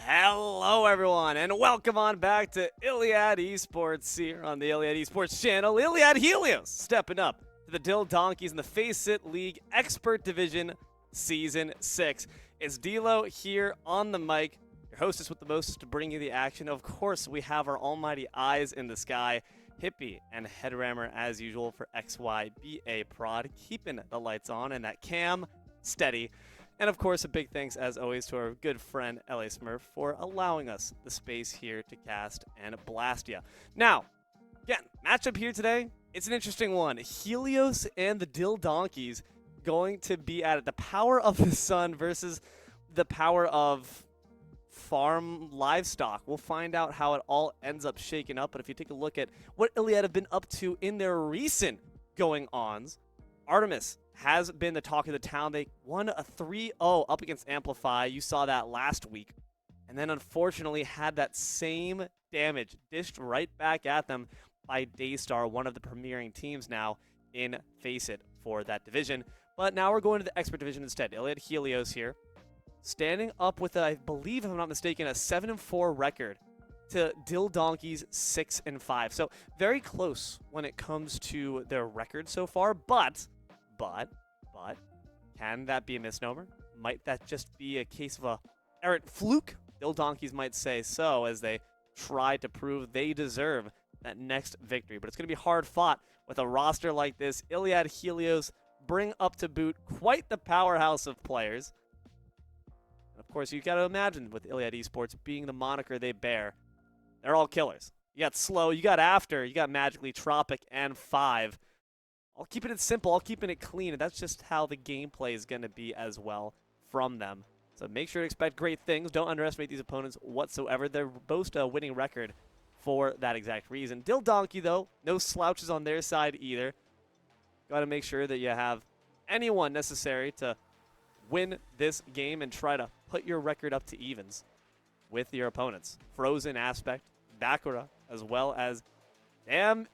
Hello, everyone, and welcome on back to ILIAD Esports here on the ILIAD Esports channel. ILIAD Helios stepping up to the DhillDonkeys in the FaceIt League Expert Division Season 6. It's D'Lo here on the mic, your hostess with the most to bring you the action. Of course, we have our almighty eyes in the sky, Hippie and Headrammer as usual for XYBA Prod, keeping the lights on and that cam steady. And of course, a big thanks, as always, to our good friend, LA Smurf, for allowing us the space here to cast and blast ya. Now, again, matchup here today, it's an interesting one. Helios and the DhillDonkeys going to be at it. The power of the sun versus the power of farm livestock. We'll find out how it all ends up shaking up. But if you take a look at what ILIAD have been up to in their recent going-ons, Artemis has been the talk of the town. They won a 3-0 up against Amplify. You saw that last week. And then unfortunately had that same damage dished right back at them by Daystar, one of the premiering teams now in FaceIt for that division. But now we're going to the Expert Division instead. ILIAD Helios here, standing up with, I believe, if I'm not mistaken, a 7-4 record to DhillDonkeys 6-5. So very close when it comes to their record so far, but, can that be a misnomer? Might that just be a case of a errant fluke? DhillDonkeys might say so, as they try to prove they deserve that next victory. But it's going to be hard fought with a roster like this. ILIAD Helios bring up to boot quite the powerhouse of players. And of course, you got to imagine with ILIAD Esports being the moniker they bear, they're all killers. You got Slow, you got After, you got Magically Tropic, and 5. I'll keep it simple, I'll keep it clean, and that's just how the gameplay is going to be as well from them. So make sure to expect great things. Don't underestimate these opponents whatsoever. They're boast a winning record for that exact reason. DhillDonkey, though, no slouches on their side either. Got to make sure that you have anyone necessary to win this game and try to put your record up to evens with your opponents. Frozen Aspect, Bakura, as well as Ian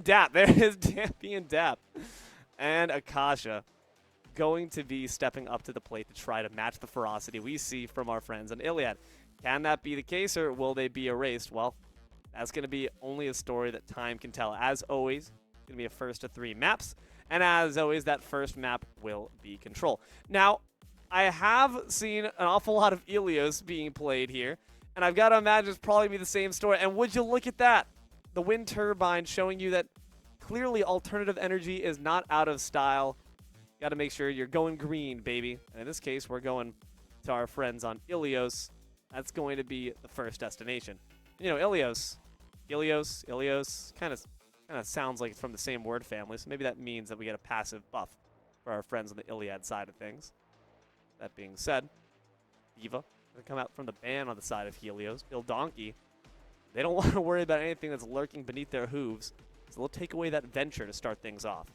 Dapp. There is Ian Dapp. And Akasha going to be stepping up to the plate to try to match the ferocity we see from our friends on ILIAD. Can that be the case, or will they be erased? Well, that's going to be only a story that time can tell. As always, it's going to be a first of 3 maps. And as always, that first map will be Control. Now, I have seen an awful lot of Helios being played here, and I've got to imagine it's probably be the same story. And would you look at that? The wind turbine showing you that clearly alternative energy is not out of style. Got to make sure you're going green, baby. And in this case, we're going to our friends on Helios. That's going to be the first destination. You know, Helios, kind of sounds like it's from the same word family, so maybe that means that we get a passive buff for our friends on the ILIAD side of things. That being said, Diva going to come out from the ban on the side of Helios. DhillDonkey, they don't want to worry about anything that's lurking beneath their hooves, so they'll take away that venture to start things off.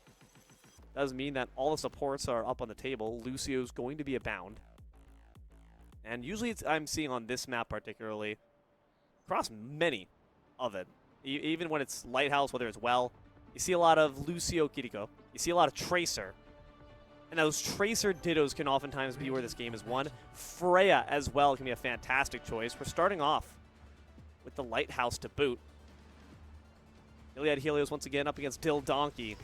Does mean that all the supports are up on the table. Lucio's going to be abound. And usually I'm seeing on this map particularly, across many of it, even when it's Lighthouse, whether it's Well, you see a lot of Lucio Kiriko. You see a lot of Tracer. And those Tracer Dittos can oftentimes be where this game is won. Freya as well can be a fantastic choice. We're starting off with the Lighthouse to boot. ILIAD Helios once again up against DhillDonkey.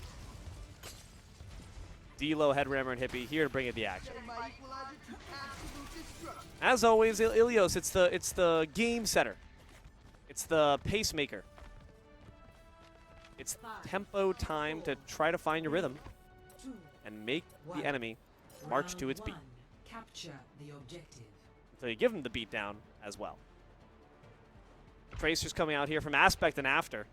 D'Lo, Headrammer, and Hippie here to bring in the action. As always, Helios, it's the game setter. It's the pacemaker. It's tempo time to try to find your rhythm and make the enemy march to its beat. Capture the objective. So you give them the beat down as well. Tracer's coming out here from Aspect and After.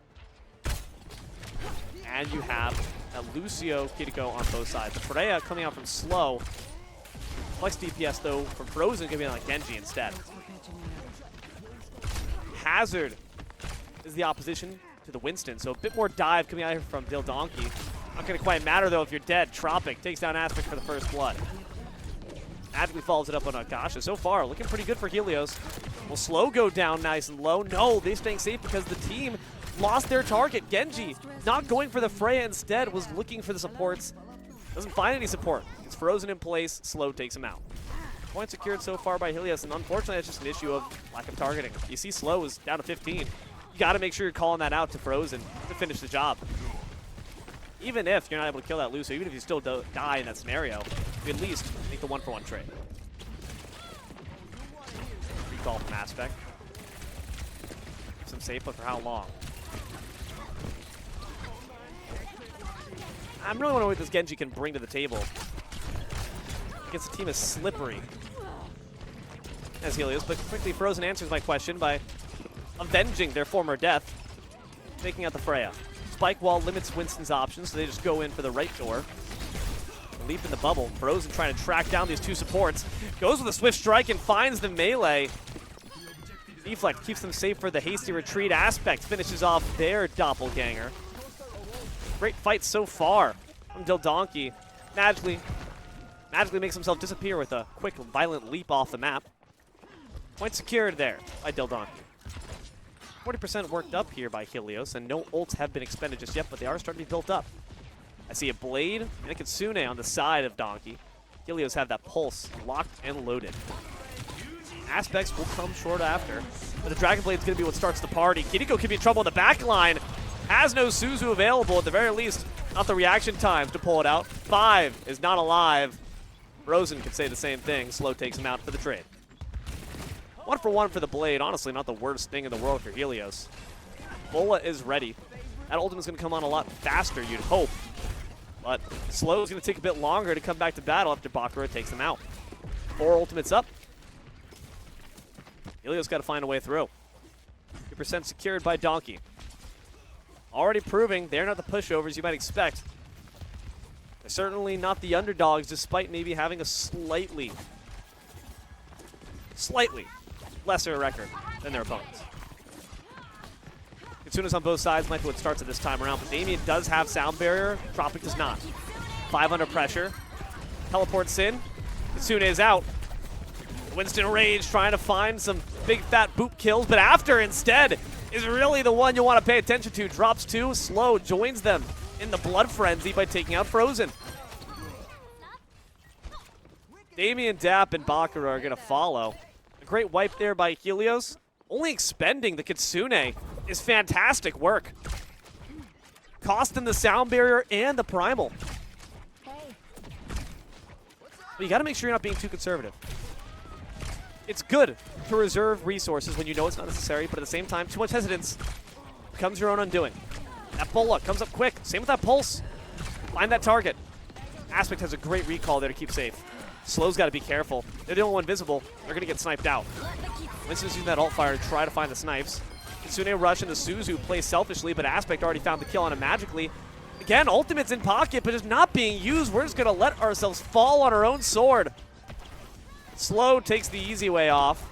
And you have a Lucio Kiriko on both sides. Freya coming out from Slow. Flex DPS, though, from Frozen, going to be on Genji instead. Hazard is the opposition to the Winston, so a bit more dive coming out here from DhillDonkey. Not going to quite matter, though, if you're dead. Tropic takes down Aspect for the first blood. Magically follows it up on Akasha. So far, looking pretty good for Helios. Will Slow go down nice and low? No, they're staying safe because the team lost their target. Genji not going for the Freya, instead was looking for the supports. Doesn't find any support. It's frozen in place. Slow takes him out. Point secured so far by Helios, and unfortunately it's just an issue of lack of targeting. You see Slow is down to 15. You got to make sure you're calling that out to Frozen to finish the job. Even if you're not able to kill that Lucio, even if you still die in that scenario, you at least make the 1-for-1 trade. Recall from Aspect. Keeps him safe, but for how long? I'm really wondering what this Genji can bring to the table. Against a team as slippery as Helios, but quickly Frozen answers my question by avenging their former death, taking out the Freya. Spike wall limits Winston's options, so they just go in for the right door. Leap in the bubble. Frozen trying to track down these two supports. Goes with a swift strike and finds the melee. Deflect keeps them safe for the hasty retreat. Aspect finishes off their doppelganger. Great fight so far from DhillDonkey. Magically makes himself disappear with a quick, violent leap off the map. Point secured there by DhillDonkey. 40% worked up here by Helios, and no ults have been expended just yet, but they are starting to be built up. I see a Blade and a Kitsune on the side of Donkey. Helios have that pulse locked and loaded. Aspects will come short after, but the Dragon Blade's going to be what starts the party. Kiriko could be in trouble in the back line. Has no Suzu available, at the very least, not the reaction times to pull it out. 5 is not alive. Frozen could say the same thing. Slow takes him out for the trade. 1-for-1 for the Blade. Honestly, not the worst thing in the world for Helios. Bola is ready. That ultimate's going to come on a lot faster, you'd hope. But Slow is going to take a bit longer to come back to battle after Bakura takes him out. 4 ultimates up. Helios got to find a way through. 2% secured by Donkey. Already proving they're not the pushovers you might expect. They're certainly not the underdogs, despite maybe having a slightly lesser record than their opponents. Kitsune's on both sides, might be what starts it this time around, but Damien does have sound barrier, Tropic does not. 5 under pressure, teleports in, Kitsune is out. Winston Rage trying to find some big fat boop kills, but after instead is really the one you want to pay attention to. Drops 2, Slow joins them in the blood frenzy by taking out Frozen. Damien, Dap, and Bakura are going to follow. A great wipe there by Helios. Only expending the Kitsune is fantastic work. Cost him the sound barrier and the primal. But you got to make sure you're not being too conservative. It's good to reserve resources when you know it's not necessary, but at the same time, too much hesitance becomes your own undoing. That Bola comes up quick. Same with that Pulse. Find that target. Aspect has a great recall there to keep safe. Slow's got to be careful. They're the only one visible. They're going to get sniped out. Winston's using that alt fire to try to find the snipes. Kitsune rush into Suzu, plays selfishly, but Aspect already found the kill on him magically. Again, ultimate's in pocket, but it's not being used. We're just going to let ourselves fall on our own sword. Slow takes the easy way off.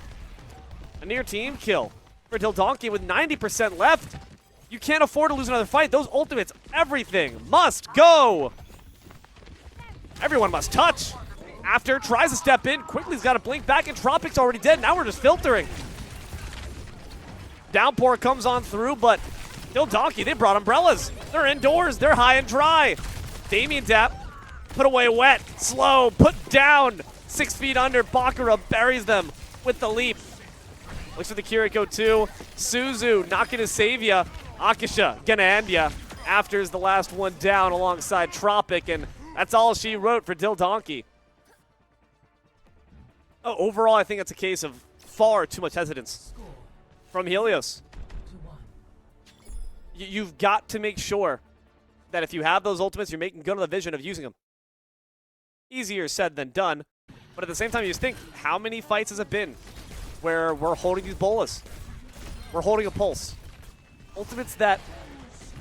A near team kill for DhillDonkey with 90% left. You can't afford to lose another fight. Those ultimates, everything must go. Everyone must touch. After, tries to step in, quickly's got to blink back, and Tropic's already dead. Now we're just filtering. Downpour comes on through, but DhillDonkey, they brought umbrellas. They're indoors. They're high and dry. Damien Dap, put away wet. Slow, put down. 6 feet under, Bakura buries them with the leap. Looks for the Kiriko too. Suzu not gonna save ya. Akasha gonna end ya. After is the last one down alongside Tropic, and that's all she wrote for DhillDonkey. Oh, overall, I think it's a case of far too much hesitance from Helios. You've got to make sure that if you have those ultimates, you're making good on the vision of using them. Easier said than done. But at the same time, you just think, how many fights has it been where we're holding these bolas? We're holding a pulse. Ultimates that,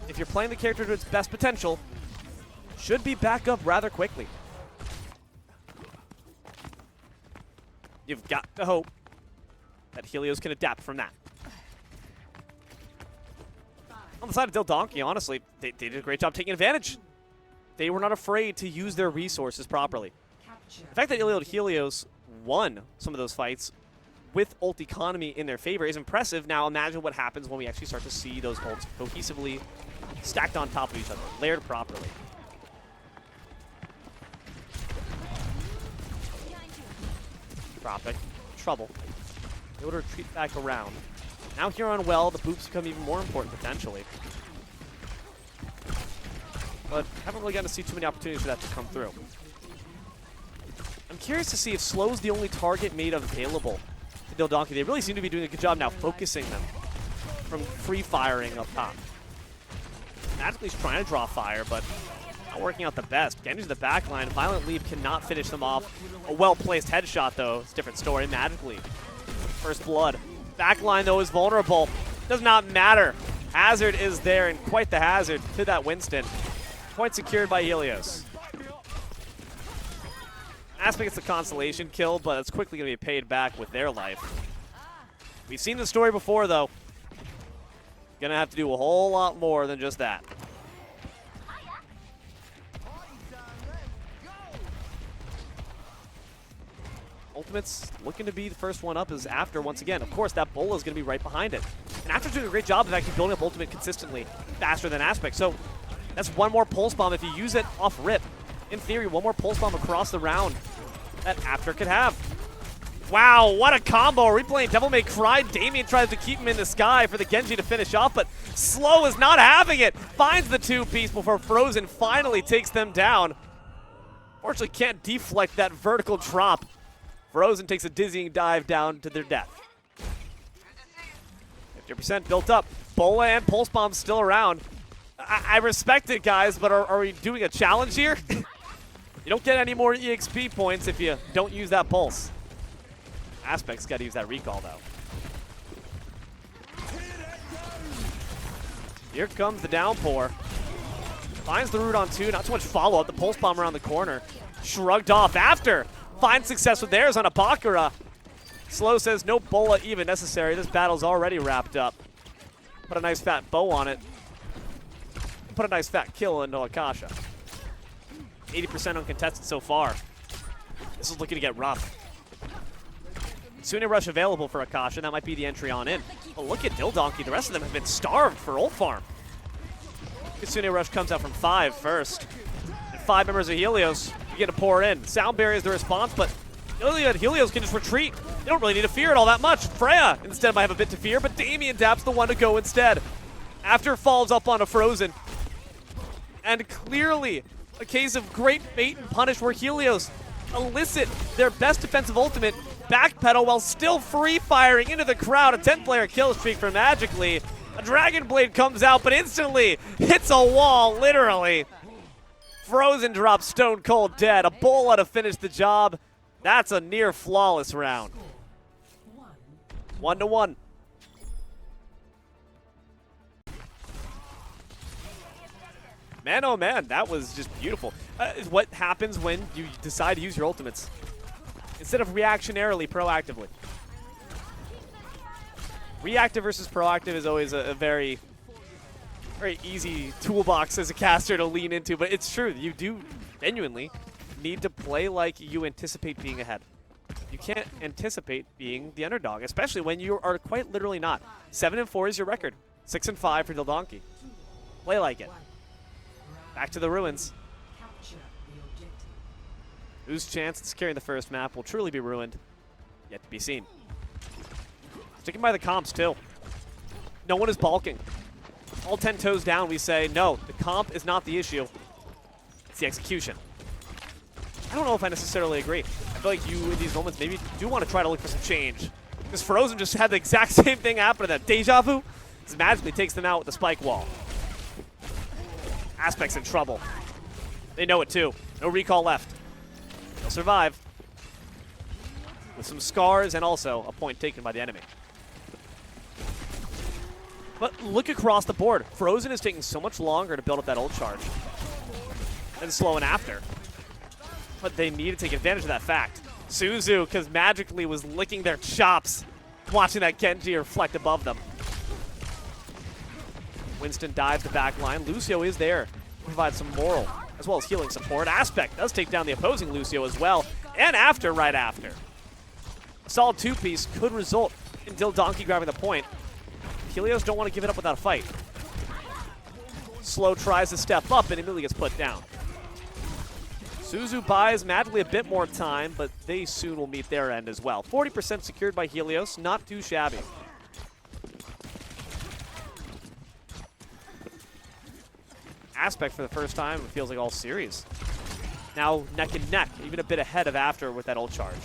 if you're playing the character to its best potential, should be back up rather quickly. You've got to hope that Helios can adapt from that. On the side of DhillDonkey, honestly, they did a great job taking advantage. They were not afraid to use their resources properly. The fact that ILIAD Helios won some of those fights with ult economy in their favor is impressive. Now imagine what happens when we actually start to see those ults cohesively stacked on top of each other, layered properly. Tropic. Trouble. Able to retreat back around. Now here on well, the boops become even more important potentially. But haven't really gotten to see too many opportunities for that to come through. I'm curious to see if Slow's the only target made available to DhillDonkey. They really seem to be doing a good job now focusing them from free firing up top. Magically's trying to draw fire, but not working out the best. Genji's in the back line. Violent Leap cannot finish them off. A well-placed headshot, though. It's a different story. Magically. First blood. Backline, though, is vulnerable. Does not matter. Hazard is there, and quite the hazard to that Winston. Point secured by Helios. Aspect gets the consolation kill, but it's quickly going to be paid back with their life. We've seen the story before, though. Gonna have to do a whole lot more than just that. Ultimate's looking to be the first one up is after, once again. Of course, that Bola is going to be right behind it. And After's doing a great job of actually building up Ultimate consistently faster than Aspect. So that's one more Pulse Bomb if you use it off rip. In theory, one more Pulse Bomb across the round that After could have. Wow, what a combo. Replaying Devil May Cry. Damien tries to keep him in the sky for the Genji to finish off, but Slow is not having it. Finds the two-piece before Frozen finally takes them down. Fortunately, can't deflect that vertical drop. Frozen takes a dizzying dive down to their death. 50% built up. Bola and Pulse Bomb still around. I respect it, guys, but are we doing a challenge here? You don't get any more EXP points if you don't use that Pulse. Aspect's got to use that recall, though. Here comes the downpour. Finds the root on two. Not too much follow-up. The Pulse Bomb around the corner. Shrugged off after. Finds success with theirs on a Bakura. Slow says no Bola even necessary. This battle's already wrapped up. Put a nice fat bow on it. Put a nice fat kill into Akasha. 80% uncontested so far. This is looking to get rough. Sune Rush available for Akasha. That might be the entry on in. But look at DhillDonkey. The rest of them have been starved for ult farm. Sune Rush comes out from 5 first. And 5 members of Helios begin to pour in. Sound barrier is the response, but ILIAD Helios can just retreat. They don't really need to fear it all that much. Freya instead might have a bit to fear, but Damien Dapp's the one to go instead. After falls up on a Frozen. And clearly a case of great bait and punish where Helios elicit their best defensive ultimate, backpedal while still free firing into the crowd. A 10-player kill streak for Magically. A Dragon Blade comes out, but instantly hits a wall, literally. Frozen drops stone cold dead. A Bola to finish the job. That's a near flawless round. 1-1. Man, oh man, that was just beautiful. What happens when you decide to use your ultimates instead of reactionarily, proactively. Reactive versus proactive is always a very, very easy toolbox as a caster to lean into, but it's true. You do genuinely need to play like you anticipate being ahead. You can't anticipate being the underdog, especially when you are quite literally not. 7-4 is your record. 6-5 for DhillDonkey. Play like it. Back to the ruins. Whose chance at securing the first map will truly be ruined? Yet to be seen. Sticking by the comps, too. No one is balking. All 10 toes down, we say, no, the comp is not the issue. It's the execution. I don't know if I necessarily agree. I feel like you, in these moments, maybe do want to try to look for some change. Because Frozen just had the exact same thing happen to them. Deja vu. This magically takes them out with the spike wall. Aspect's in trouble. They know it, too. No recall left. They'll survive. With some scars and also a point taken by the enemy. But look across the board. Frozen is taking so much longer to build up that ult charge than Slow and After. But they need to take advantage of that fact. Suzu, because Magically was licking their chops watching that Genji reflect above them. Winston dives the back line. Lucio is there to provide some moral as well as healing support. Aspect does take down the opposing Lucio as well. And After right after. A solid two-piece could result in DhillDonkey grabbing the point. Helios don't want to give it up without a fight. Slow tries to step up and immediately gets put down. Suzu buys magically a bit more time, but they soon will meet their end as well. 40% secured by Helios, not too shabby. Aspect for the first time, it feels like all series. Now neck and neck, even a bit ahead of After with that ult charge.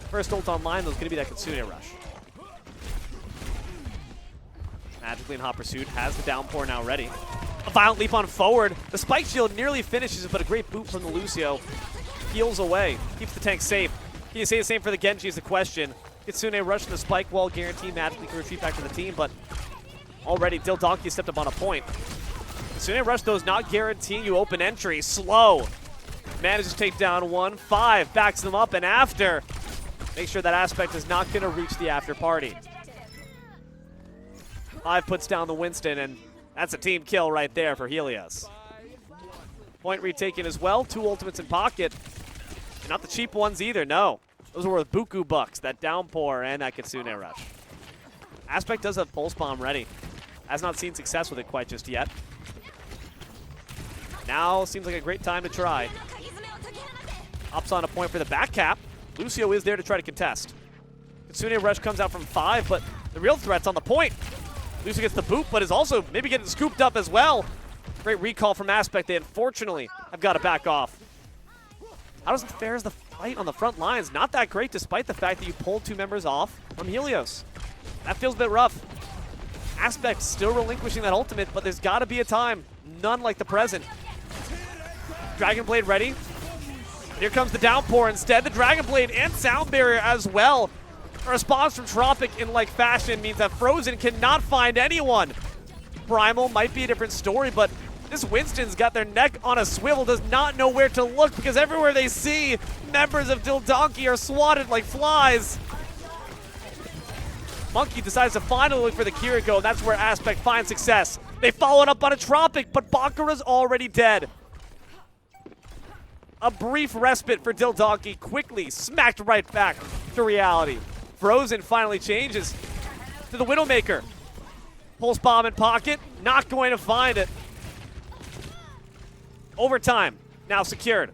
First ult online, there's going to be that Kitsune rush. Magically in hot pursuit, has the downpour now ready. A violent leap on forward. The spike shield nearly finishes it, but a great boot from the Lucio. Heals away, keeps the tank safe. Can you say the same for the Genji is the question. Kitsune rushing the spike wall, guarantee magically can retreat back to the team, but already DhillDonkeys stepped up on a point. Kitsune rush though is not guaranteeing you open entry. Slow. Manages to take down 1. 5 backs them up, and After. Make sure that Aspect is not going to reach the after party. 5 puts down the Winston, and that's a team kill right there for Helios. Point retaken as well. 2 ultimates in pocket. And not the cheap ones either, no. Those were worth buku bucks, that downpour and that Kitsune rush. Aspect does have Pulse Bomb ready. Has not seen success with it quite just yet. Now seems like a great time to try. Ups on a point for the back cap. Lucio is there to try to contest. Kitsune rush comes out from 5, but the real threat's on the point. Lucio gets the boot, but is also maybe getting scooped up as well. Great recall from Aspect. They unfortunately have got to back off. How does it fare as the fight on the front lines? Not that great despite the fact that you pulled 2 members off from Helios. That feels a bit rough. Aspect still relinquishing that ultimate, but there's got to be a time. None like the present. Dragon Blade ready. Here comes the downpour instead. The Dragon Blade and Sound Barrier as well. A response from Tropic in like fashion means that Frozen cannot find anyone. Primal might be a different story, but this Winston's got their neck on a swivel, does not know where to look because everywhere they see, members of DhillDonkey are swatted like flies. Monkey decides to finally look for the Kiriko, and that's where Aspect finds success. They follow it up on a Tropic, but Bakura's already dead. A brief respite for DhillDonkey, quickly smacked right back to reality. Frozen finally changes to the Widowmaker. Pulse Bomb in pocket, not going to find it. Overtime, now secured.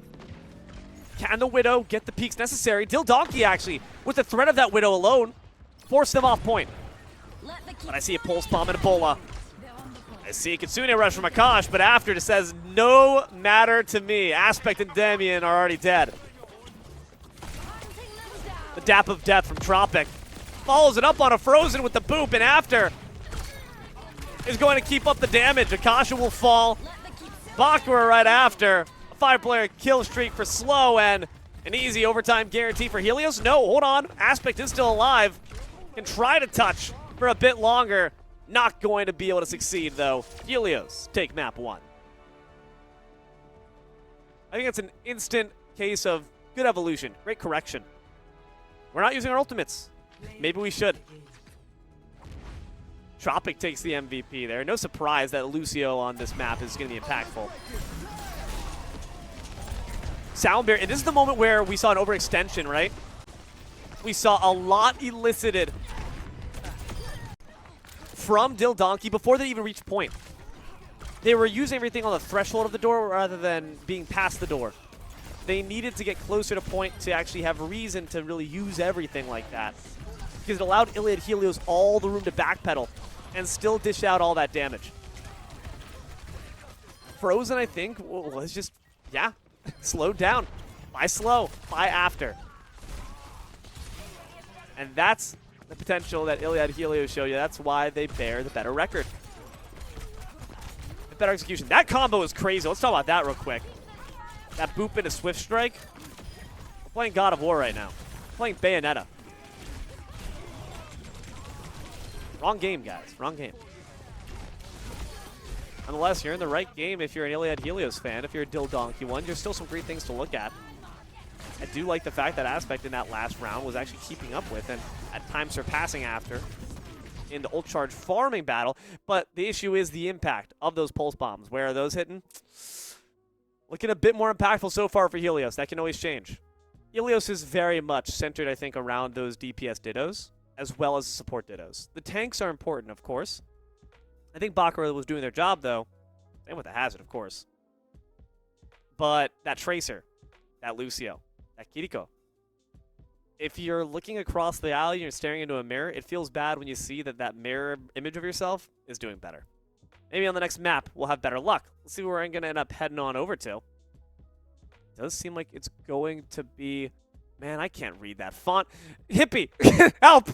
Can the Widow get the peaks necessary? DhillDonkey actually, with the threat of that Widow alone, force them off point. But I see a Pulse Bomb and Ebola. I see a Kitsune rush from Akash, but After it says, no matter to me. Aspect and Demian are already dead. The Dap of Death from Tropic. Follows it up on a Frozen with the boop, and After is going to keep up the damage. Akasha will fall. Bakura right after. A 5-player kill streak for Slow, and an easy overtime guarantee for Helios. No, hold on. Aspect is still alive. Can try to touch for a bit longer. Not going to be able to succeed, though. Helios take map 1. I think it's an instant case of good evolution. Great correction. We're not using our ultimates. Maybe we should. Tropic takes the MVP there. No surprise that Lucio on this map is going to be impactful. Sound Barrier, and this is the moment where we saw an overextension, right? We saw a lot elicited from DhillDonkey before they even reached point. They were using everything on the threshold of the door rather than being past the door. They needed to get closer to point to actually have reason to really use everything like that. Because it allowed ILIAD Helios all the room to backpedal and still dish out all that damage. Frozen, I think, was just, yeah, slowed down. By Slow, by After. And that's the potential that ILIAD Helios showed you. That's why they bear the better record. The better execution. That combo is crazy. Let's talk about that real quick. That boop into Swift Strike. We're playing God of War right now. We're playing Bayonetta. Wrong game, guys. Wrong game. Nonetheless, you're in the right game if you're an ILIAD Helios fan. If you're a DhillDonkey one, there's still some great things to look at. I do like the fact that Aspect in that last round was actually keeping up with and at times surpassing After in the ult charge farming battle. But the issue is the impact of those pulse bombs. Where are those hitting? Looking a bit more impactful so far for Helios. That can always change. Helios is very much centered, I think, around those DPS dittos as well as support dittos. The tanks are important, of course. I think Bakura was doing their job, though. Same with the Hazard, of course. But that Tracer, that Lucio, that Kiriko. If you're looking across the alley and you're staring into a mirror, it feels bad when you see that that mirror image of yourself is doing better. Maybe on the next map, we'll have better luck. Let's see where I'm going to end up heading on over to. It does seem like it's going to be... Man, I can't read that font. Hippie! Help!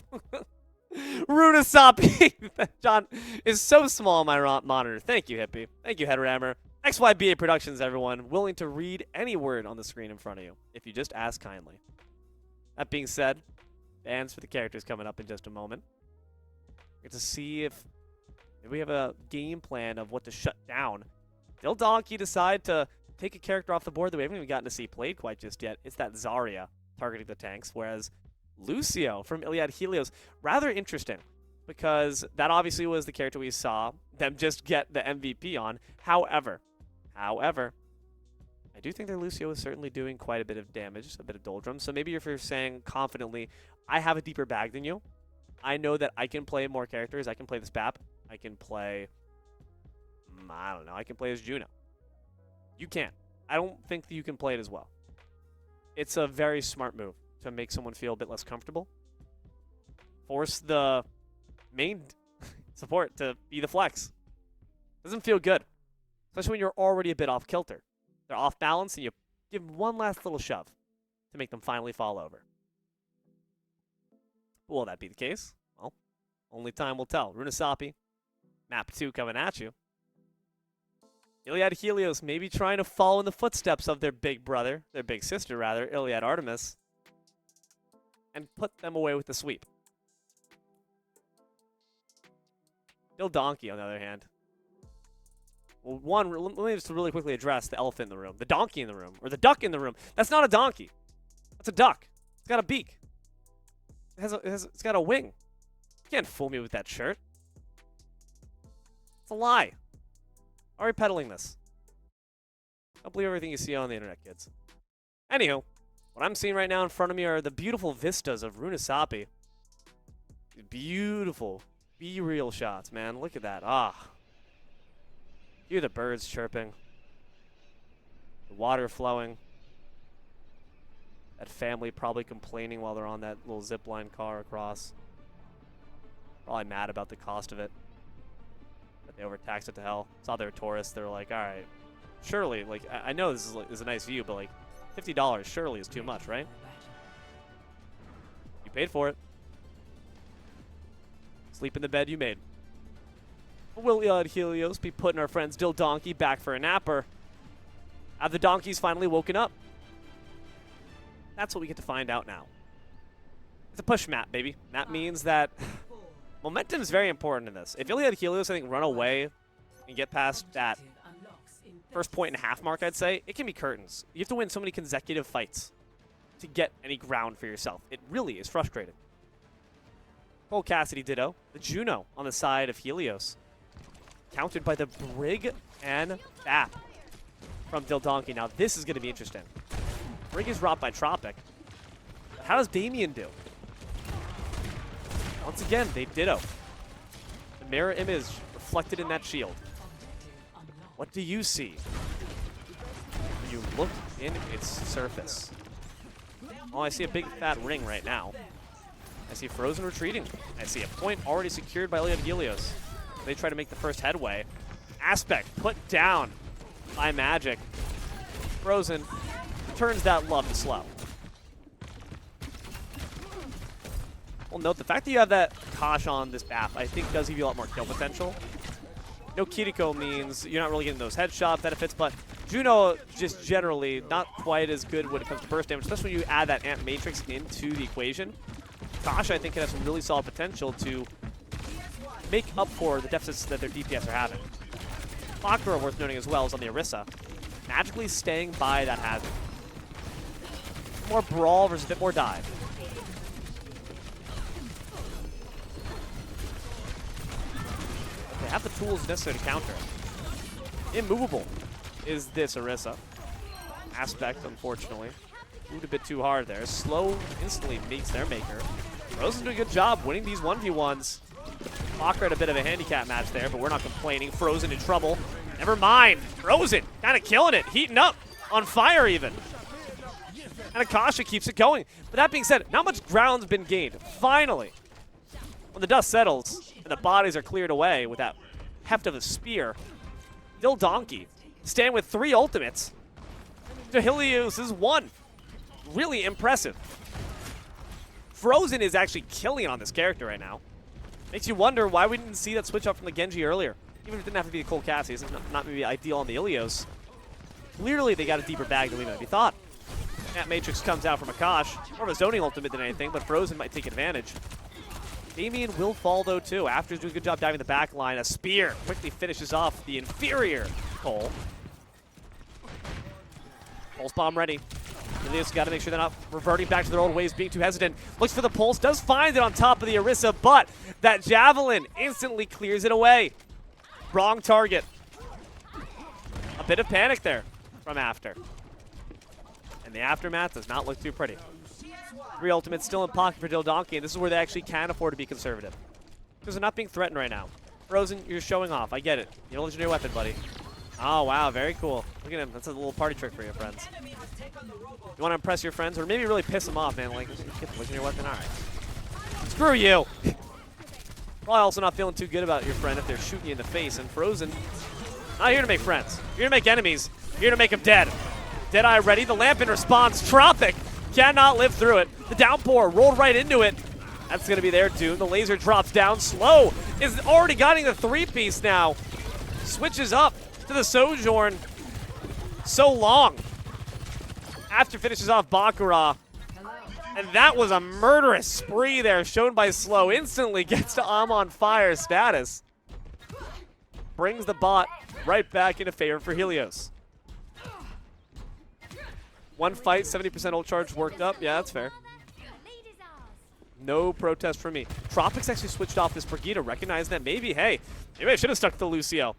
Runasapi! John is so small on my monitor. Thank you, Hippie. Thank you, Headrammer. XYBA Productions, everyone. Willing to read any word on the screen in front of you, if you just ask kindly. That being said, bans for the characters coming up in just a moment. Get to see if we have a game plan of what to shut down. DhillDonkey decide to take a character off the board that we haven't even gotten to see played quite just yet. It's that Zarya targeting the tanks, whereas Lucio from ILIAD HELIOS, rather interesting, because that obviously was the character we saw them just get the MVP on. However, I do think that Lucio is certainly doing quite a bit of damage, a bit of doldrums. So maybe if you're saying confidently, I have a deeper bag than you, I know that I can play more characters. I can play this BAP. I can play, I don't know, I can play as Juno. You can't. I don't think that you can play it as well. It's a very smart move to make someone feel a bit less comfortable. Force the main support to be the flex. Doesn't feel good, especially when you're already a bit off kilter. They're off balance, and you give them one last little shove to make them finally fall over. Will that be the case? Well, only time will tell. Runasapi, map 2 coming at you. ILIAD HELIOS maybe trying to follow in the footsteps of their big brother, their big sister rather, ILIAD Artemis, and put them away with the sweep. DhillDonkey, on the other hand. Well, one, let me just really quickly address the elephant in the room. The donkey in the room. Or the duck in the room. That's not a donkey. That's a duck. It's got a beak. It's got a wing. You can't fool me with that shirt. It's a lie. Why are we peddling this? Don't believe everything you see on the internet, kids. Anywho, what I'm seeing right now in front of me are the beautiful vistas of Runasapi. Beautiful, be-real shots, man. Look at that. Ah. Hear the birds chirping. The water flowing. That family probably complaining while they're on that little zipline car across. Probably mad about the cost of it. That they overtaxed it to hell. Saw their tourists. They were like, all right, surely, like, I know this is a nice view, but like, $50 surely is too much, right? You paid for it. Sleep in the bed you made. Will ILIAD HELIOS be putting our friends DhillDonkey back for a napper? Have the donkeys finally woken up? That's what we get to find out now. It's a push map, baby. That means that momentum is very important in this. If ILIAD HELIOS, I think, run away and get past that first 1.5 mark, I'd say, it can be curtains. You have to win so many consecutive fights to get any ground for yourself. It really is frustrating. Cole Cassidy ditto. The Juno on the side of HELIOS. Countered by the Brig and BAP from DhillDonkey. Now, this is going to be interesting. Brig is robbed by Tropic. How does Damien do? Once again, they ditto. The mirror image reflected in that shield. What do you see when you look in its surface? Oh, I see a big fat ring right now. I see Frozen retreating. I see a point already secured by ILIAD HELIOS. They try to make the first headway. Aspect put down by Magic. Frozen turns that love to slow. Well, note the fact that you have that Kosh on this BAP, I think does give you a lot more kill potential. No Kiriko means you're not really getting those headshot benefits, but Juno just generally not quite as good when it comes to burst damage, especially when you add that Ant Matrix into the equation. Kosh, I think, can have some really solid potential to make up for the deficits that their DPS are having. Fakura, worth noting as well, is on the Orisa, magically staying by that hazard. More brawl versus a bit more dive. They have the tools necessary to counter it. Immovable is this Orisa. Aspect, unfortunately. Moved a bit too hard there. Slow instantly makes their maker. Frozen doing a good job winning these 1v1s. Fakura had a bit of a handicap match there, but we're not complaining. Frozen in trouble. Never mind. Frozen kind of killing it. Heating up. On fire even. And Akasha keeps it going. But that being said, not much ground's been gained. Finally, when the dust settles and the bodies are cleared away with that heft of a spear, DhillDonkey stand with 3 ultimates to HELIOS' 1. Really impressive. Frozen is actually killing it on this character right now. Makes you wonder why we didn't see that switch up from the Genji earlier. Even if it didn't have to be the Cole Cassius, it's not maybe ideal on the ILIAS. Clearly they got a deeper bag than we maybe thought. That Matrix comes out from Akash. More of a zoning ultimate than anything, but Frozen might take advantage. Damien will fall though too. After's doing a good job diving the back line. A spear quickly finishes off the inferior Cole. Pulse bomb ready. HELIOS got to make sure they're not reverting back to their old ways, being too hesitant. Looks for the pulse, does find it on top of the Orisa, but that javelin instantly clears it away. Wrong target. A bit of panic there from After. And the aftermath does not look too pretty. 3 ultimates still in pocket for DhillDonkey, and this is where they actually can afford to be conservative. Because they're not being threatened right now. Frozen, you're showing off. I get it. You have a legendary weapon, buddy. Oh, wow. Very cool. Look at him. That's a little party trick for your friends. You want to impress your friends, or maybe really piss them off, man. Like, get the legendary weapon. All right. Screw you. Probably also not feeling too good about your friend if they're shooting you in the face. And Frozen, not here to make friends. You're here to make enemies. You're here to make them dead. Deadeye ready. The lamp in response. Tropic cannot live through it. The downpour rolled right into it. That's going to be their doom. The laser drops down. Slow is already getting the 3-piece now. Switches up to the Sojourn. So long. After finishes off Bakura. And that was a murderous spree there shown by Slow. Instantly gets to I'm on fire status. Brings the bot right back into favor for HELIOS. 1 fight, 70% ult charge worked up. Yeah, that's fair. No protest from me. Tropic's actually switched off this Brigitte. Recognize that maybe, hey, maybe I should have stuck to the Lucio.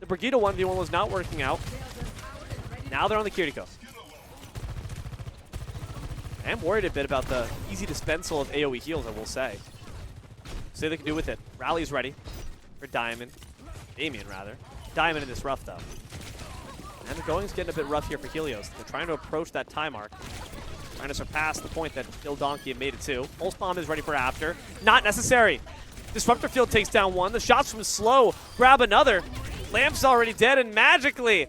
The Brigitte 1v1 was not working out. Now they're on the Kiriko. I am worried a bit about the easy dispensal of AoE heals, I will say. See what they can do with it. Rally's ready for Diamond. Damien, rather. Diamond in this rough, though. And the going's getting a bit rough here for HELIOS. They're trying to approach that time arc. Trying to surpass the point that DhillDonkey had made it to. Pulse Bomb is ready for After. Not necessary. Disruptor Field takes down 1. The shots from Slow grab another. Lamp's already dead and magically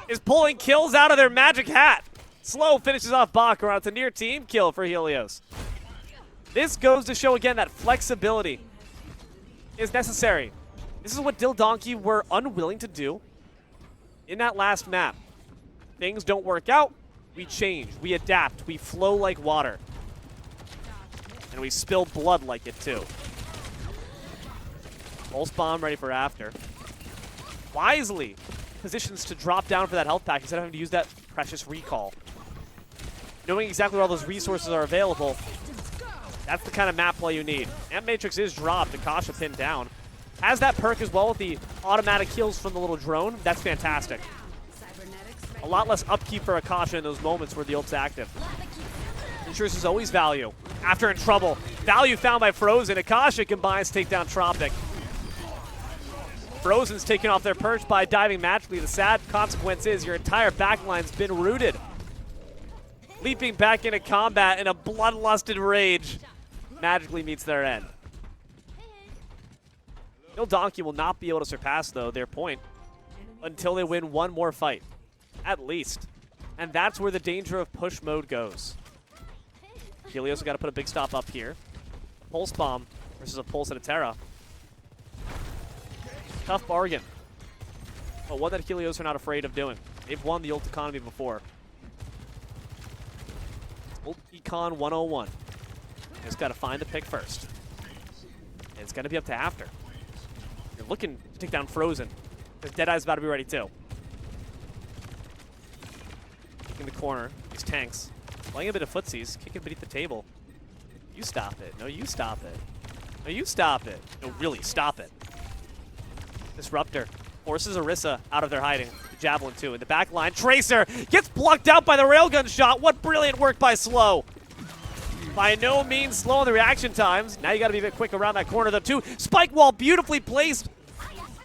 is pulling kills out of their magic hat. Slow finishes off Bakura. It's a near team kill for HELIOS. This goes to show again that flexibility is necessary. This is what DhillDonkey were unwilling to do in that last map. Things don't work out, we change, we adapt, we flow like water. And we spill blood like it too. Pulse Bomb ready for After. Wisely positions to drop down for that health pack instead of having to use that precious recall. Knowing exactly where all those resources are available, that's the kind of map play you need. And Matrix is dropped, Akasha pinned down. Has that perk as well with the automatic kills from the little drone. That's fantastic. A lot less upkeep for Akasha in those moments where the ult's active. Ensures there's always value. After in trouble. Value found by Frozen. Akasha combines to take down Tropic. Frozen's taken off their perch by diving magically. The sad consequence is your entire backline's been rooted. Leaping back into combat in a bloodlusted rage magically meets their end. DhillDonkey will not be able to surpass, though, their point until they win 1 more fight, at least. And that's where the danger of push mode goes. HELIOS got to put a big stop up here. Pulse Bomb versus a Pulse and a Terra. Tough bargain. But one that HELIOS are not afraid of doing. They've won the ult economy before. Ult Econ 101. Just got to find the pick first. And it's going to be up to After. You're looking to take down Frozen. Because Deadeye's about to be ready too. In the corner, these tanks. Playing a bit of footsies, kicking beneath the table. You stop it. No, you stop it. No, you stop it. No, really, stop it. Disruptor forces Orisa out of their hiding. Javelin too in the back line. Tracer gets plucked out by the railgun shot. What brilliant work by Slow. By no means slow on the reaction times. Now you got to be a bit quick around that corner though too. Spike wall beautifully placed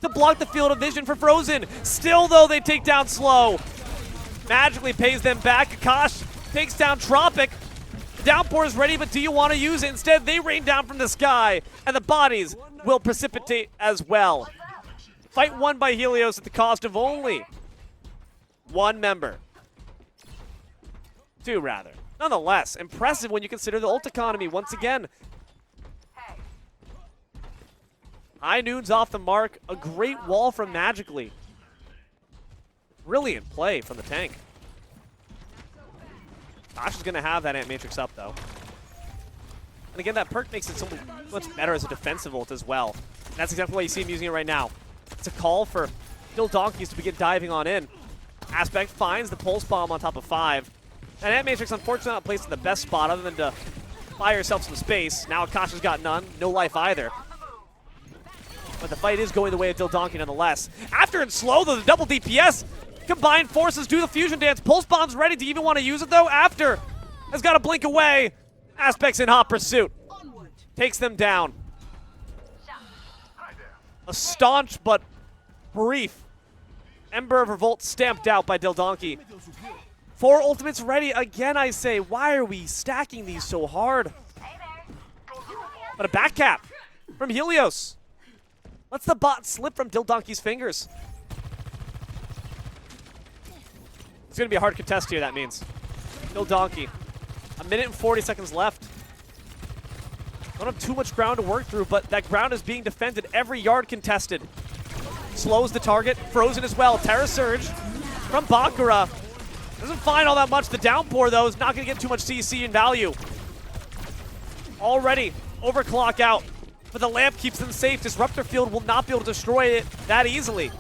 to block the field of vision for Frozen. Still though they take down Slow. Magically pays them back. Akash takes down Tropic. Downpour is ready, but do you want to use it? Instead, they rain down from the sky, and the bodies will precipitate as well. Fight won by Helios at the cost of only one member. Two, rather. Nonetheless, impressive when you consider the ult economy once again. High Noon's off the mark. A great wall from Magically. Brilliant play from the tank. Tosh is going to have that Ant Matrix up, though. And again, that perk makes it so much better as a defensive ult as well. And that's exactly why you see him using it right now. It's a call for DhillDonkeys to begin diving on in. Aspect finds the Pulse Bomb on top of 5. And Ant Matrix, unfortunately, not placed in the best spot other than to buy herself some space. Now Akasha's got none. No life either. But the fight is going the way of DhillDonkey nonetheless. After and slow, though, the double DPS. Combined forces do the fusion dance. Pulse Bomb's ready. Do you even want to use it, though? After has got to blink away. Aspect's in hot pursuit. Takes them down. A staunch but brief Ember of Revolt stamped out by DhillDonkey. 4 ultimates ready. Again, I say, why are we stacking these so hard? But a back cap from Helios. Lets the bot slip from DhillDonkey's fingers. It's going to be a hard contest here, that means. DhillDonkey. A minute and 40 seconds left. Don't have too much ground to work through, but that ground is being defended. Every yard contested. Slows the target. Frozen as well. Terra Surge from Bakura. Doesn't find all that much. The downpour, though, is not going to get too much CC in value. Already overclock out. But the lamp keeps them safe. Disruptor Field will not be able to destroy it that easily.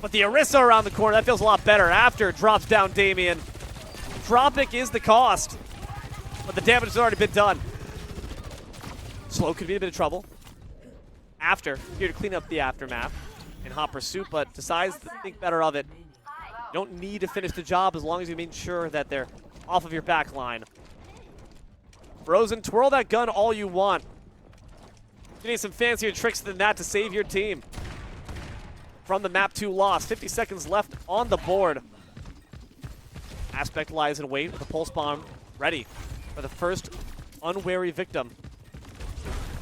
But the Orisa around the corner, that feels a lot better. After drops down Damien. Tropic is the cost. But the damage has already been done. Slow could be in a bit of trouble. After, here to clean up the aftermath in hot pursuit, but decides to think better of it. You don't need to finish the job as long as you make sure that they're off of your back line. Frozen, twirl that gun all you want. You need some fancier tricks than that to save your team from the map 2 loss. 50 seconds left on the board. Aspect lies in wait with a pulse bomb ready for the first unwary victim.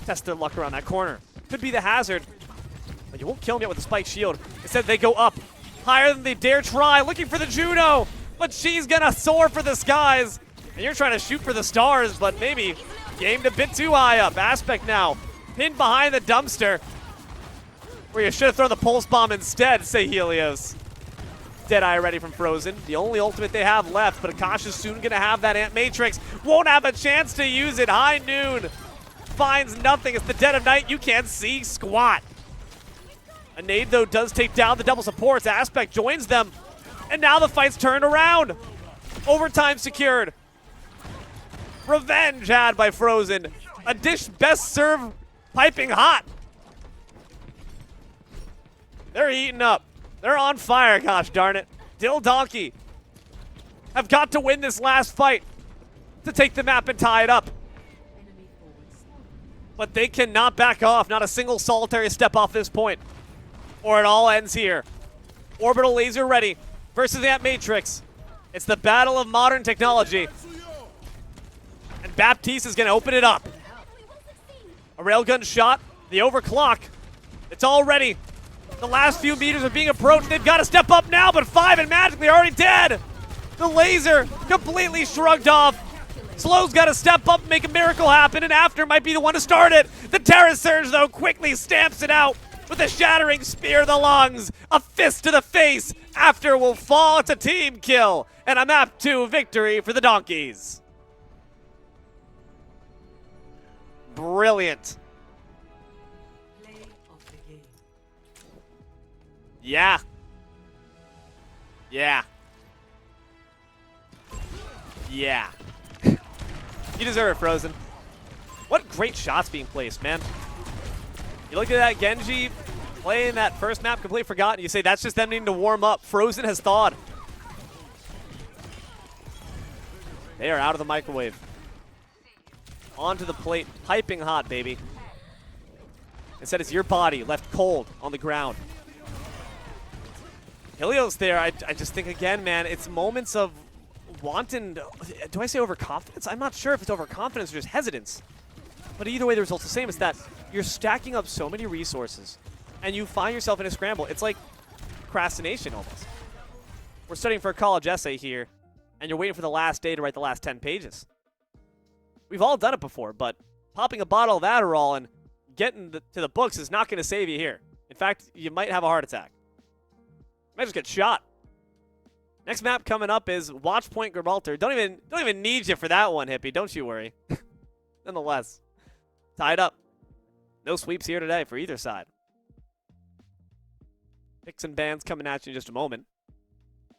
Test their luck around that corner. Could be the hazard, but you won't kill me yet with a spike shield. Instead, they go up higher than they dare try, looking for the Juno, but she's gonna soar for the skies. And you're trying to shoot for the stars, but maybe aimed a bit too high up. Aspect now pinned behind the dumpster, where you should have thrown the pulse bomb instead, say Helios. Deadeye ready from Frozen. The only ultimate they have left, but Akasha's soon going to have that Ant Matrix. Won't have a chance to use it. High Noon finds nothing. It's the dead of night. You can't see squat. A nade, though, does take down the double supports. Aspect joins them, and now the fight's turned around. Overtime secured. Revenge had by Frozen. A dish best served piping hot. They're eating up. They're on fire, gosh darn it. DhillDonkey have got to win this last fight to take the map and tie it up. But they cannot back off. Not a single solitary step off this point, or it all ends here. Orbital laser ready versus Ant Matrix. It's the battle of modern technology. And Baptiste is going to open it up. A railgun shot, the overclock. It's all ready. The last few meters are being approached. They've got to step up now, but 5 and Magically are already dead. The laser completely shrugged off. Slow's got to step up and make a miracle happen, and After might be the one to start it. The Terra Surge, though, quickly stamps it out with a shattering spear of the lungs. A fist to the face. After will fall. It's a team kill, and a map 2 victory for the Donkeys. Brilliant. Yeah. Yeah. Yeah. You deserve it, Frozen. What great shots being placed, man. You look at that Genji playing that first map, completely forgotten. You say that's just them needing to warm up. Frozen has thawed. They are out of the microwave. Onto the plate, piping hot, baby. Instead, it's your body left cold on the ground. Helios there, I just think, again, man, it's moments of wanton, do I say overconfidence? I'm not sure if it's overconfidence or just hesitance. But either way, the result's the same. It's that you're stacking up so many resources, and you find yourself in a scramble. It's like procrastination almost. We're studying for a college essay here, and you're waiting for the last day to write the last 10 pages. We've all done it before, but popping a bottle of Adderall and getting to the books is not going to save you here. In fact, you might have a heart attack. You might just get shot. Next map coming up is Watch Point Gibraltar. Don't even need you for that one, Hippie. Don't you worry. Nonetheless, tied up. No sweeps here today for either side. Picks and bans coming at you in just a moment.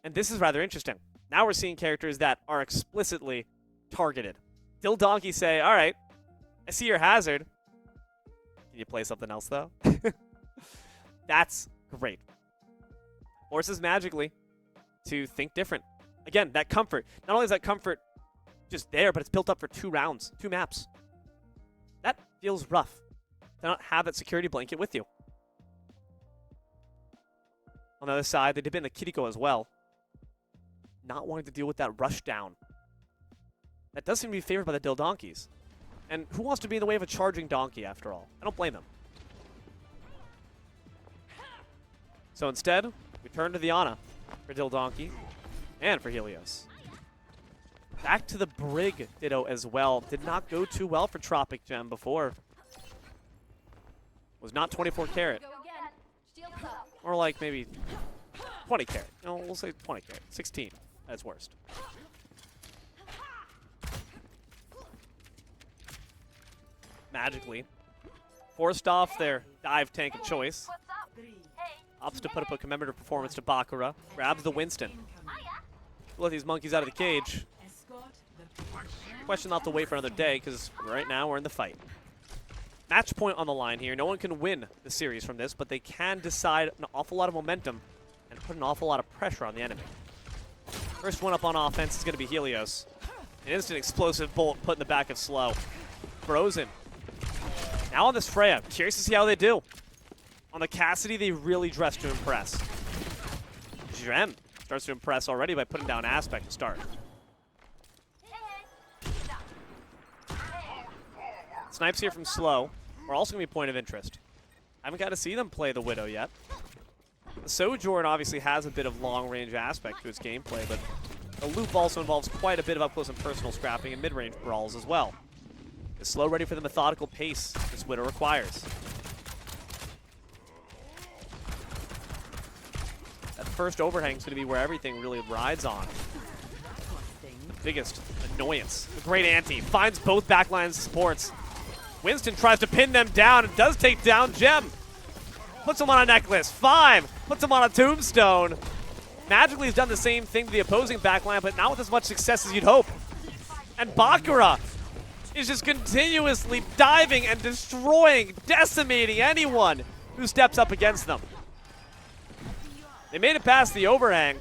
And this is rather interesting. Now we're seeing characters that are explicitly targeted. DhillDonkeys say, all right, I see your hazard. Can you play something else, though? That's great. Forces magically to think different. Again, that comfort. Not only is that comfort just there, but it's built up for 2 rounds, 2 maps. That feels rough to not have that security blanket with you. On the other side, they did in the Kiriko as well. Not wanting to deal with that rush down. That does seem to be favored by the DhillDonkeys. And who wants to be in the way of a charging donkey, after all? I don't blame them. So instead, we turn to the Ana for DhillDonkey and for Helios. Back to the Brig Ditto as well. Did not go too well for Tropic Gem before. Was not 24 karat. Or like maybe 20 karat. No, we'll say 20 karat. 16 at its worst. Magically forced off their dive tank of choice. Opts to put up a commemorative performance to Bakura. Grabs the Winston. Let these monkeys out of the cage. Question not to wait for another day, because right now we're in the fight. Match point on the line here. No one can win the series from this, but they can decide an awful lot of momentum and put an awful lot of pressure on the enemy. First one up on offense is going to be Helios. An instant explosive bolt put in the back of Slow. Frozen. Now on this Freya. Curious to see how they do. On the Cassidy, they really dress to impress. Gem starts to impress already by putting down Aspect to start. Snipes here from Slow are also going to be a point of interest. I haven't got to see them play the Widow yet. The Sojourn obviously has a bit of long-range aspect to its gameplay, but the loop also involves quite a bit of up-close and personal scrapping and mid-range brawls as well. Is Slow ready for the methodical pace this Widow requires? That first overhang is going to be where everything really rides on. Biggest annoyance. The great ante finds both backlines supports. Winston tries to pin them down and does take down Gem. Puts him on a necklace. 5. Puts him on a tombstone. Magically has done the same thing to the opposing backline, but not with as much success as you'd hope. And Bakura is just continuously diving and destroying, decimating anyone who steps up against them. They made it past the overhang,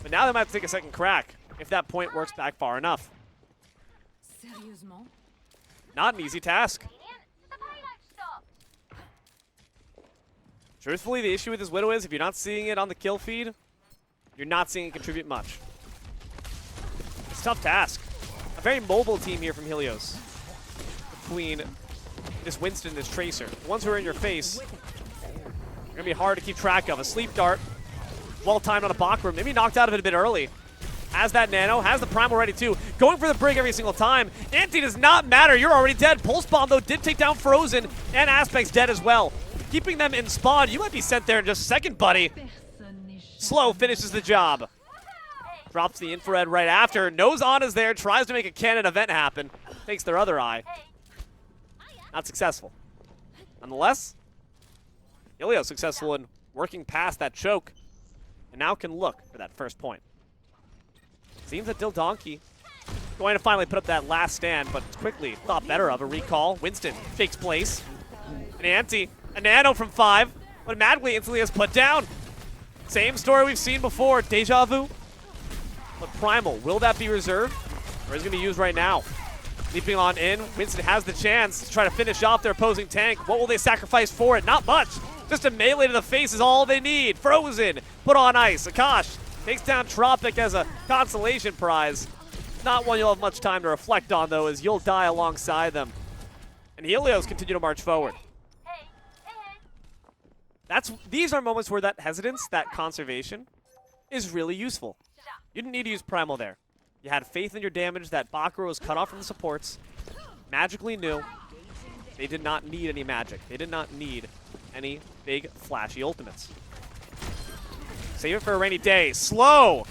but now they might have to take a second crack if that point works back far enough. Not an easy task. Truthfully, the issue with this Widow is if you're not seeing it on the kill feed, you're not seeing it contribute much. It's a tough task. A very mobile team here from Helios. Between this Winston and this Tracer. The ones who are in your face are going to be hard to keep track of. A sleep dart, well timed on a Bakura, maybe knocked out of it a bit early. Has that nano, has the primal ready too. Going for the Brig every single time. Anti does not matter, you're already dead. Pulse Bomb though did take down Frozen, and Aspect's dead as well. Keeping them in spawn, you might be sent there in just a second, buddy. Slow finishes the job. Drops the infrared right after. Knows Ana's there, tries to make a cannon event happen. Takes their other eye. Not successful. Nonetheless, Helios successful in working past that choke, and now can look for that first point. Seems that DhillDonkey going to finally put up that last stand, but quickly thought better of a recall. Winston takes place. An anti, a nano from 5, but magically instantly is put down. Same story we've seen before, deja vu. But primal, will that be reserved, or is it going to be used right now? Leaping on in, Winston has the chance to try to finish off their opposing tank. What will they sacrifice for it? Not much. Just a melee to the face is all they need. Frozen, put on ice. Akash Takes down Tropic as a consolation prize. Not one you'll have much time to reflect on, though, as you'll die alongside them. And Helios continue to march forward. These are moments where that hesitance, that conservation, is really useful. You didn't need to use Primal there. You had faith in your damage that Bakura was cut off from the supports. Magically knew they did not need any magic. They did not need any big flashy ultimates. Save it for a rainy day. Slow!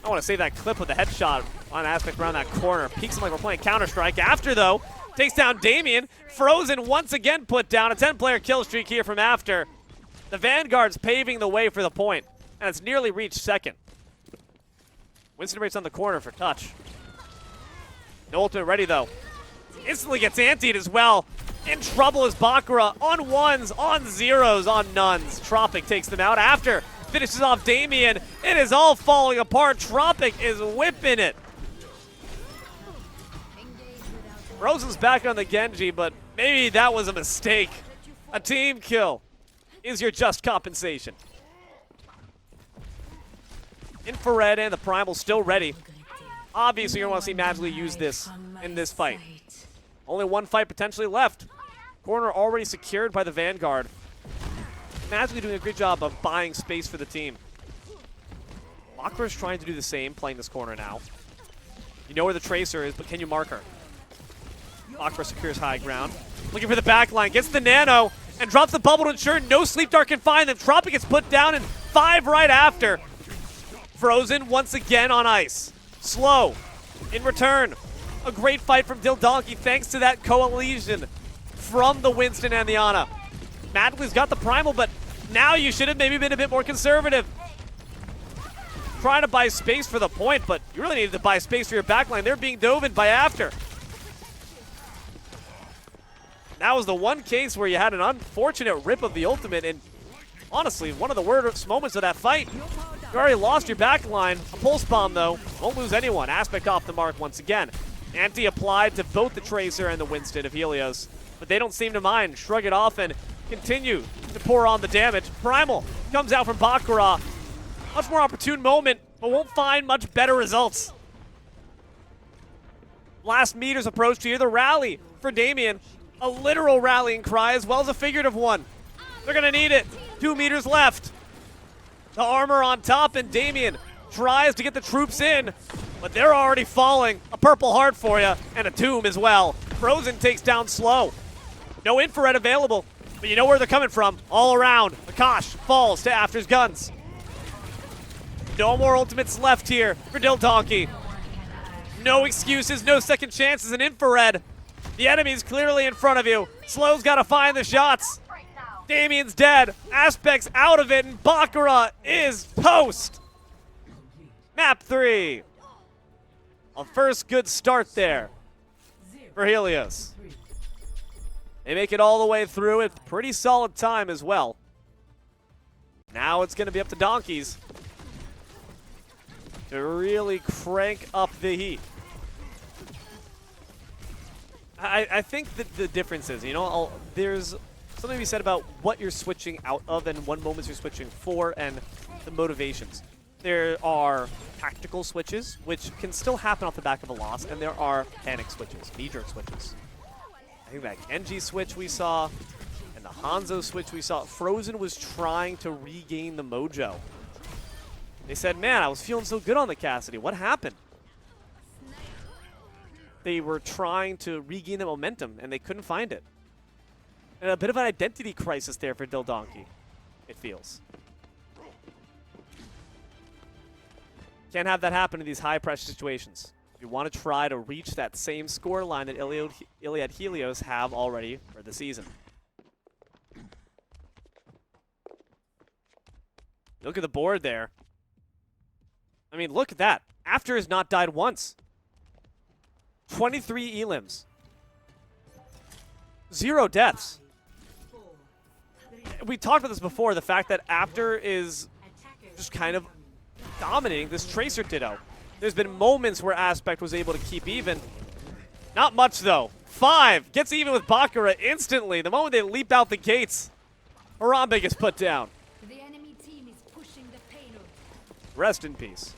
I want to save that clip with the headshot on Aspect around that corner. Peeks him like we're playing Counter-Strike. After, though, takes down Damien. Frozen once again put down. A 10-player kill streak here from After. The Vanguard's paving the way for the point, and it's nearly reached second. Winston rates on the corner for touch. No ultimate ready, though. Instantly gets antied as well. In trouble is Bakura on ones, on zeros, on nuns. Tropic takes them out. After finishes off Damien. It is all falling apart. Tropic is whipping it. Rosen's back on the Genji, but maybe that was a mistake. A team kill is your just compensation. Infrared and the Primal still ready. Obviously, you're going to want to see Magically use this in this fight. Only one fight potentially left. Corner already secured by the Vanguard. Magically doing a great job of buying space for the team. Bakura's trying to do the same, playing this corner now. You know where the Tracer is, but can you mark her? Bakura secures high ground. Looking for the back line, gets the nano, and drops the bubble to ensure no Sleep Dart can find them. Tropic gets put down in 5 right after. Frozen once again on ice. Slow. In return, a great fight from DhillDonkey thanks to that coalition from the Winston and the Ana. Magically's got the Primal, but now you should have maybe been a bit more conservative. Trying to buy space for the point, but you really needed to buy space for your backline. They're being dove in by After. That was the one case where you had an unfortunate rip of the ultimate, and honestly, one of the worst moments of that fight. You already lost your backline. A pulse bomb, though, won't lose anyone. Aspect off the mark once again. Anti applied to both the Tracer and the Winston of Helios, but they don't seem to mind. Shrug it off and continue to pour on the damage. Primal comes out from Bakura. Much more opportune moment, but won't find much better results. Last meters approach here. The rally for Damien. A literal rallying cry as well as a figurative one. They're going to need it. 2 meters left. The armor on top, and Damien tries to get the troops in, but they're already falling. A purple heart for you, and a tomb as well. Frozen takes down Slow. No infrared available, but you know where they're coming from. All around. Akash falls to After's guns. No more ultimates left here for DhillDonkey. No excuses, no second chances in infrared. The enemy's clearly in front of you. Slow's got to find the shots. Damien's dead. Aspect's out of it, and Bakura is post. Map 3. A first good start there for Helios. They make it all the way through it. Pretty solid time as well. Now it's going to be up to Donkeys to really crank up the heat. I think that the difference is, there's something to be said about what you're switching out of and what moments you're switching for and the motivations. There are tactical switches, which can still happen off the back of a loss, and there are panic switches, knee-jerk switches. I think that Genji switch we saw and the Hanzo switch we saw, Frozen was trying to regain the mojo. They said, man, I was feeling so good on the Cassidy. What happened? They were trying to regain the momentum, and they couldn't find it. And a bit of an identity crisis there for DhillDonkey, it feels. Can't have that happen in these high-pressure situations. You want to try to reach that same score line that ILIAD Helios have already for the season. Look at the board there. I mean, look at that. After has not died once. 23 elims. 0 deaths. We talked about this before, the fact that After is just kind of dominating this Tracer Ditto. There's been moments where Aspect was able to keep even. Not much, though. 5 gets even with Bakura instantly. The moment they leap out the gates, Harambe gets put down. The enemy team is pushing the payload. Rest in peace.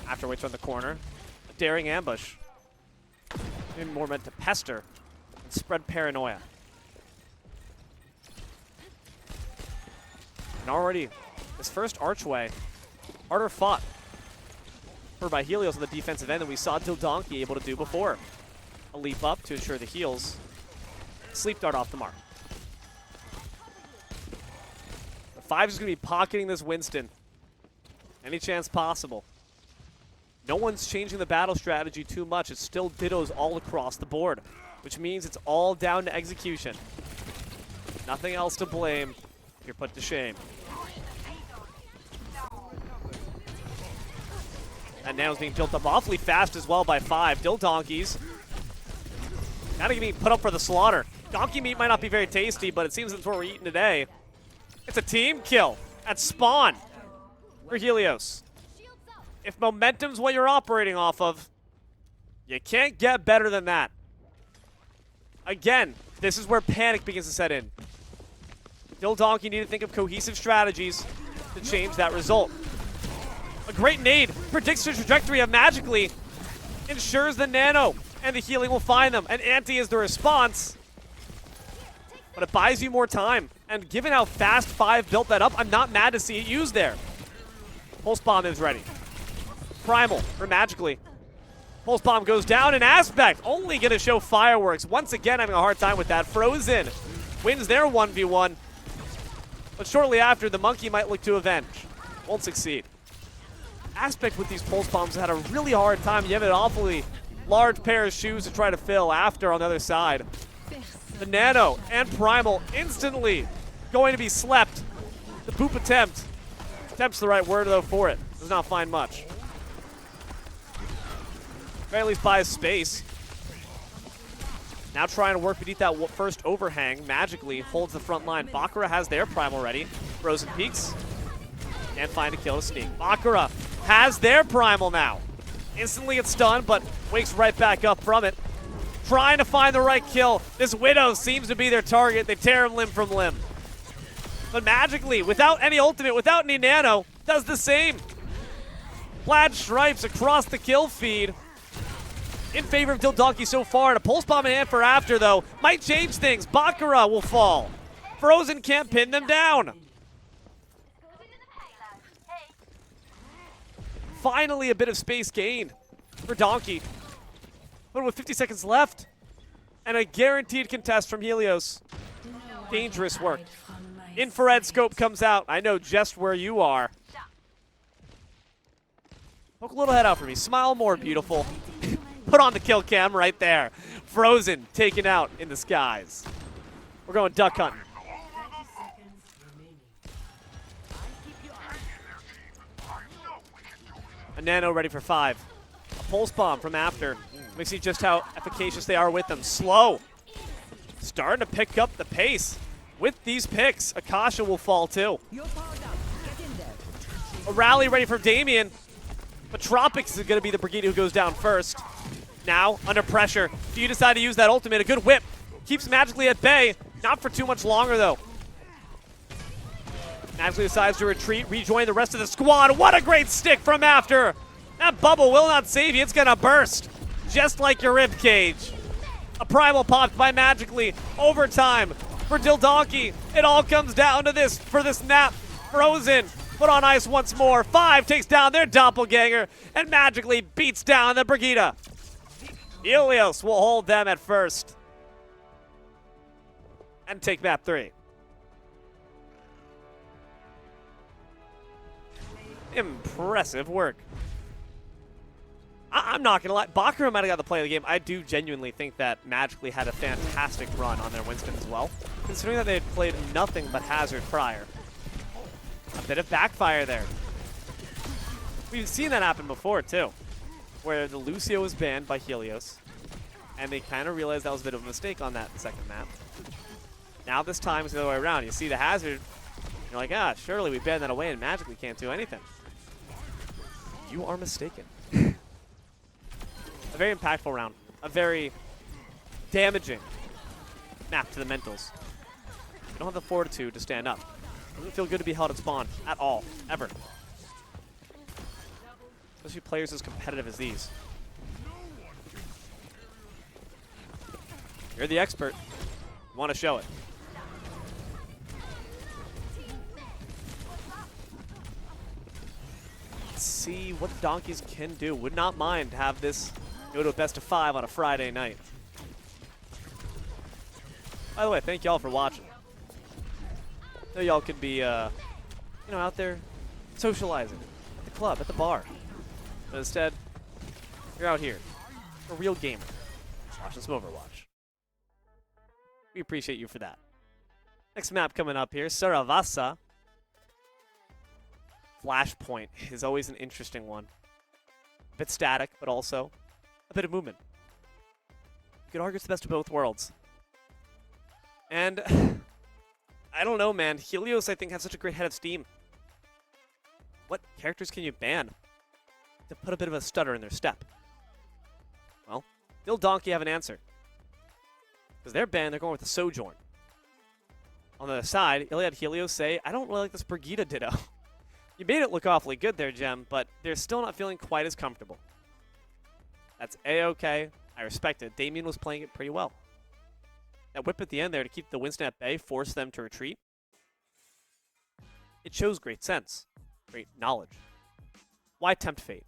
After waits on the corner. A daring ambush. Maybe more meant to pester and spread paranoia. And already, this first archway, harder fought for by HELIOS on the defensive end than we saw DhillDonkey able to do before. A leap up to ensure the heals. Sleep dart off the mark. The 5 is going to be pocketing this Winston. Any chance possible. No one's changing the battle strategy too much. It's still dittos all across the board, which means it's all down to execution. Nothing else to blame. You're put to shame. And Nano's being built up awfully fast as well by 5. DhillDonkeys kind of getting put up for the slaughter. Donkey meat might not be very tasty, but it seems that's what we're eating today. It's a team kill at spawn for HELIOS. If momentum's what you're operating off of, you can't get better than that. Again, this is where panic begins to set in. DhillDonkey need to think of cohesive strategies to change that result. A great nade predicts the trajectory of magically, ensures the nano and the healing will find them. An anti is the response, but it buys you more time. And given how fast 5 built that up, I'm not mad to see it used there. Pulse Bomb is ready. Primal for magically. Pulse Bomb goes down, and Aspect only going to show fireworks. Once again, having a hard time with that. Frozen wins their 1v1. But shortly after, the monkey might look to avenge. Won't succeed. Aspect with these Pulse Bombs had a really hard time. You have an awfully large pair of shoes to try to fill after on the other side. The Nano and Primal instantly going to be slept. The boop attempt. Attempt's the right word, though, for it. Does not find much. Or at least buys space. Now trying to work beneath that first overhang. Magically holds the front line. Bakura has their Primal ready. Frozen peaks. Can't find a kill to sneak. Bakura has their Primal now. Instantly it's stunned, but wakes right back up from it. Trying to find the right kill. This Widow seems to be their target. They tear him limb from limb. But magically, without any ultimate, without any nano, does the same. Plaid stripes across the kill feed. In favor of DhillDonkey so far, and a Pulse Bomb in hand for after, though. Might change things. Bakura will fall. Frozen can't pin them down. Finally, a bit of space gained for Donkey. But with 50 seconds left, and a guaranteed contest from HELIOS. Dangerous work. Infrared scope comes out. I know just where you are. Poke a little head out for me. Smile more, beautiful. Put on the kill cam right there. Frozen taken out in the skies. We're going duck hunting. A nano ready for 5. A Pulse Bomb from after. We see just how efficacious they are with them. Slow. Starting to pick up the pace. With these picks, Akasha will fall too. A rally ready for Damien. But Tropics is going to be the Brigida who goes down first. Now, under pressure. Do you decide to use that ultimate? A good whip. Keeps Magically at bay. Not for too much longer, though. Magically decides to retreat, rejoin the rest of the squad. What a great stick from after. That bubble will not save you. It's going to burst. Just like your rib cage. A Primal popped by Magically. Overtime for DhillDonkey. It all comes down to this for this nap. Frozen. Put on ice once more. 5 takes down their doppelganger and Magically beats down the Brigida. HELIOS will hold them at first and take map 3. Impressive work. I'm not going to lie. Bakura might have got the play of the game. I do genuinely think that Magically had a fantastic run on their Winston as well, considering that they had played nothing but Hazard prior. A bit of backfire there. We've seen that happen before, too, where the Lucio was banned by HELIOS, and they kind of realized that was a bit of a mistake on that second map. Now this time it's the other way around. You see the Hazard, you're like, ah, surely we banned that away and Magically can't do anything. You are mistaken. A very impactful round. A very damaging map to the mentals. They don't have the fortitude to stand up. Doesn't feel good to be held at spawn at all, ever. Especially players as competitive as these. You're the expert. You want to show it. Let's see what the Donkeys can do. Would not mind to have this go to a best of 5 on a Friday night. By the way, thank y'all for watching. I know y'all could be, out there socializing at the club, at the bar. But instead, you're out here, a real gamer, watching some Overwatch. We appreciate you for that. Next map coming up here, Saravasa. Flashpoint is always an interesting one. A bit static, but also a bit of movement. You could argue it's the best of both worlds. And I don't know, man. Helios, I think, has such a great head of steam. What characters can you ban to put a bit of a stutter in their step? Well, DhillDonkey have an answer. Because they're banned, they're going with the Sojourn. On the other side, ILIAD Helios say, I don't really like this Brigida Ditto. You made it look awfully good there, Gem, but they're still not feeling quite as comfortable. That's A-okay. I respect it. Damien was playing it pretty well. That whip at the end there to keep the Winston at bay, force them to retreat. It shows great sense, great knowledge. Why tempt fate?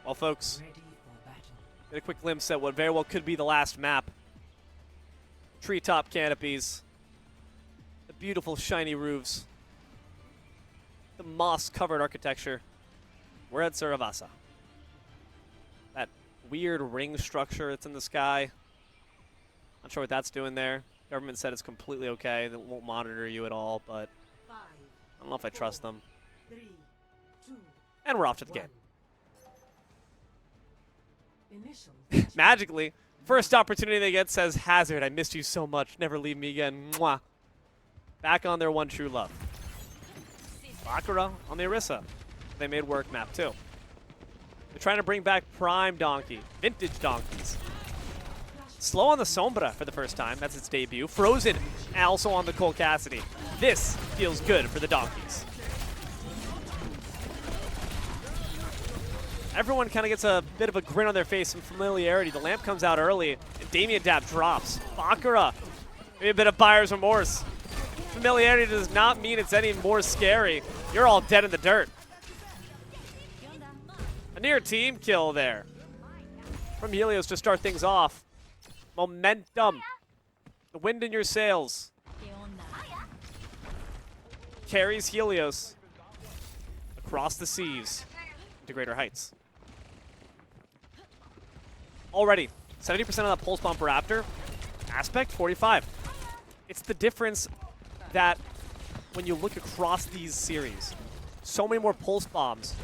Well, folks, get a quick glimpse at what very well could be the last map. Treetop canopies, the beautiful shiny roofs, the moss-covered architecture. We're at Saravasa. That weird ring structure that's in the sky. Not sure what that's doing there. Government said it's completely okay. They won't monitor you at all, but I don't know if I trust them. And we're off to the game. Magically, first opportunity they get says, Hazard, I missed you so much. Never leave me again. Mwah. Back on their one true love. Bakura on the Orisa. They made work map too. They're trying to bring back Prime Donkey, vintage donkeys. Slow on the Sombra for the first time. That's its debut. Frozen also on the Cole Cassidy. This feels good for the Donkeys. Everyone kind of gets a bit of a grin on their face, some familiarity. The lamp comes out early, and Damien Dab drops. Bakura, maybe a bit of buyer's remorse. Familiarity does not mean it's any more scary. You're all dead in the dirt. A near team kill there from Helios to start things off. Momentum. The wind in your sails. Carries Helios across the seas to greater heights. Already, 70% of that pulse bomb per Raptor. Aspect, 45. It's the difference that when you look across these series, so many more pulse bombs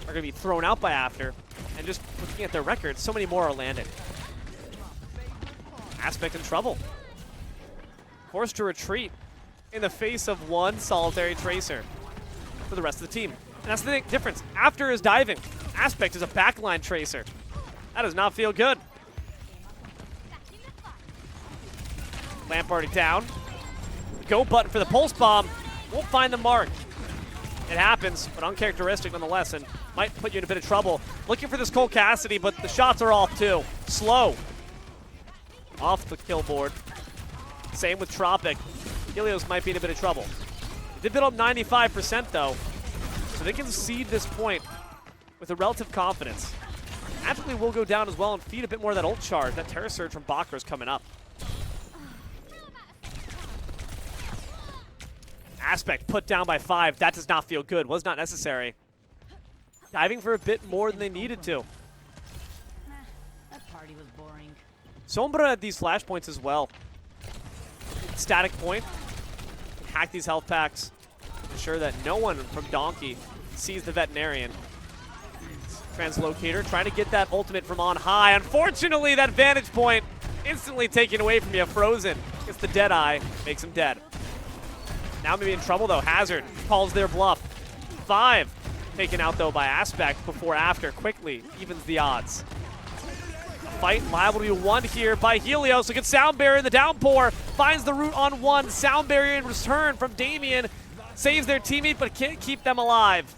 are going to be thrown out by After, and just looking at their records, so many more are landed. Aspect in trouble. Forced to retreat in the face of one solitary Tracer for the rest of the team. And that's the difference. After is diving. Aspect is a backline Tracer. That does not feel good. Lamp already down. Go button for the pulse bomb. Won't find the mark. It happens, but uncharacteristic nonetheless, and might put you in a bit of trouble. Looking for this Cole Cassidy, but the shots are off too. Slow. Off the kill board. Same with Tropic. Helios might be in a bit of trouble. They did build up 95% though, so they can cede this point with a relative confidence. Magically will go down as well and feed a bit more of that ult charge. That Terror Surge from Bakura is coming up. Aspect put down by 5. That does not feel good. Was not necessary. Diving for a bit more than they needed to. That party was boring. Sombra had these flashpoints as well. Static point. Can hack these health packs. Ensure that no one from Donkey sees the Veterinarian. Translocator trying to get that ultimate from on high. Unfortunately, that vantage point instantly taken away from you. Frozen gets the Deadeye, makes him dead. Now maybe in trouble though. Hazard calls their bluff. 5 taken out though by Aspect before After quickly evens the odds. A fight liable to be won here by Helios. A good sound barrier in the downpour. Finds the root on one. Sound barrier in return from Damien. Saves their teammate, but can't keep them alive.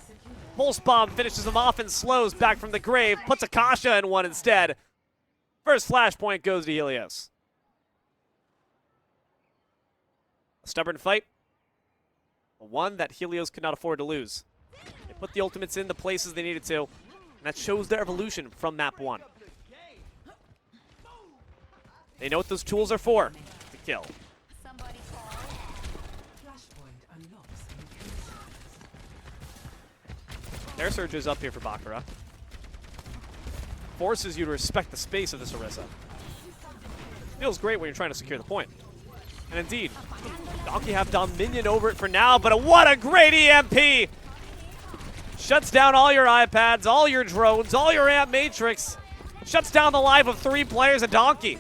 Pulse Bomb finishes them off and slows back from the grave. Puts Akasha in one instead. First flashpoint goes to Helios. A stubborn fight. One that Helios could not afford to lose. They put the ultimates in the places they needed to, and that shows their evolution from map 1. They know what those tools are for, to kill. Air Surge is up here for Baccarat. Forces you to respect the space of this Orisa. Feels great when you're trying to secure the point. And indeed, Donkey have dominion over it for now, but what a great EMP! Shuts down all your iPads, all your drones, all your Amp Matrix. Shuts down the life of 3 players a Donkey.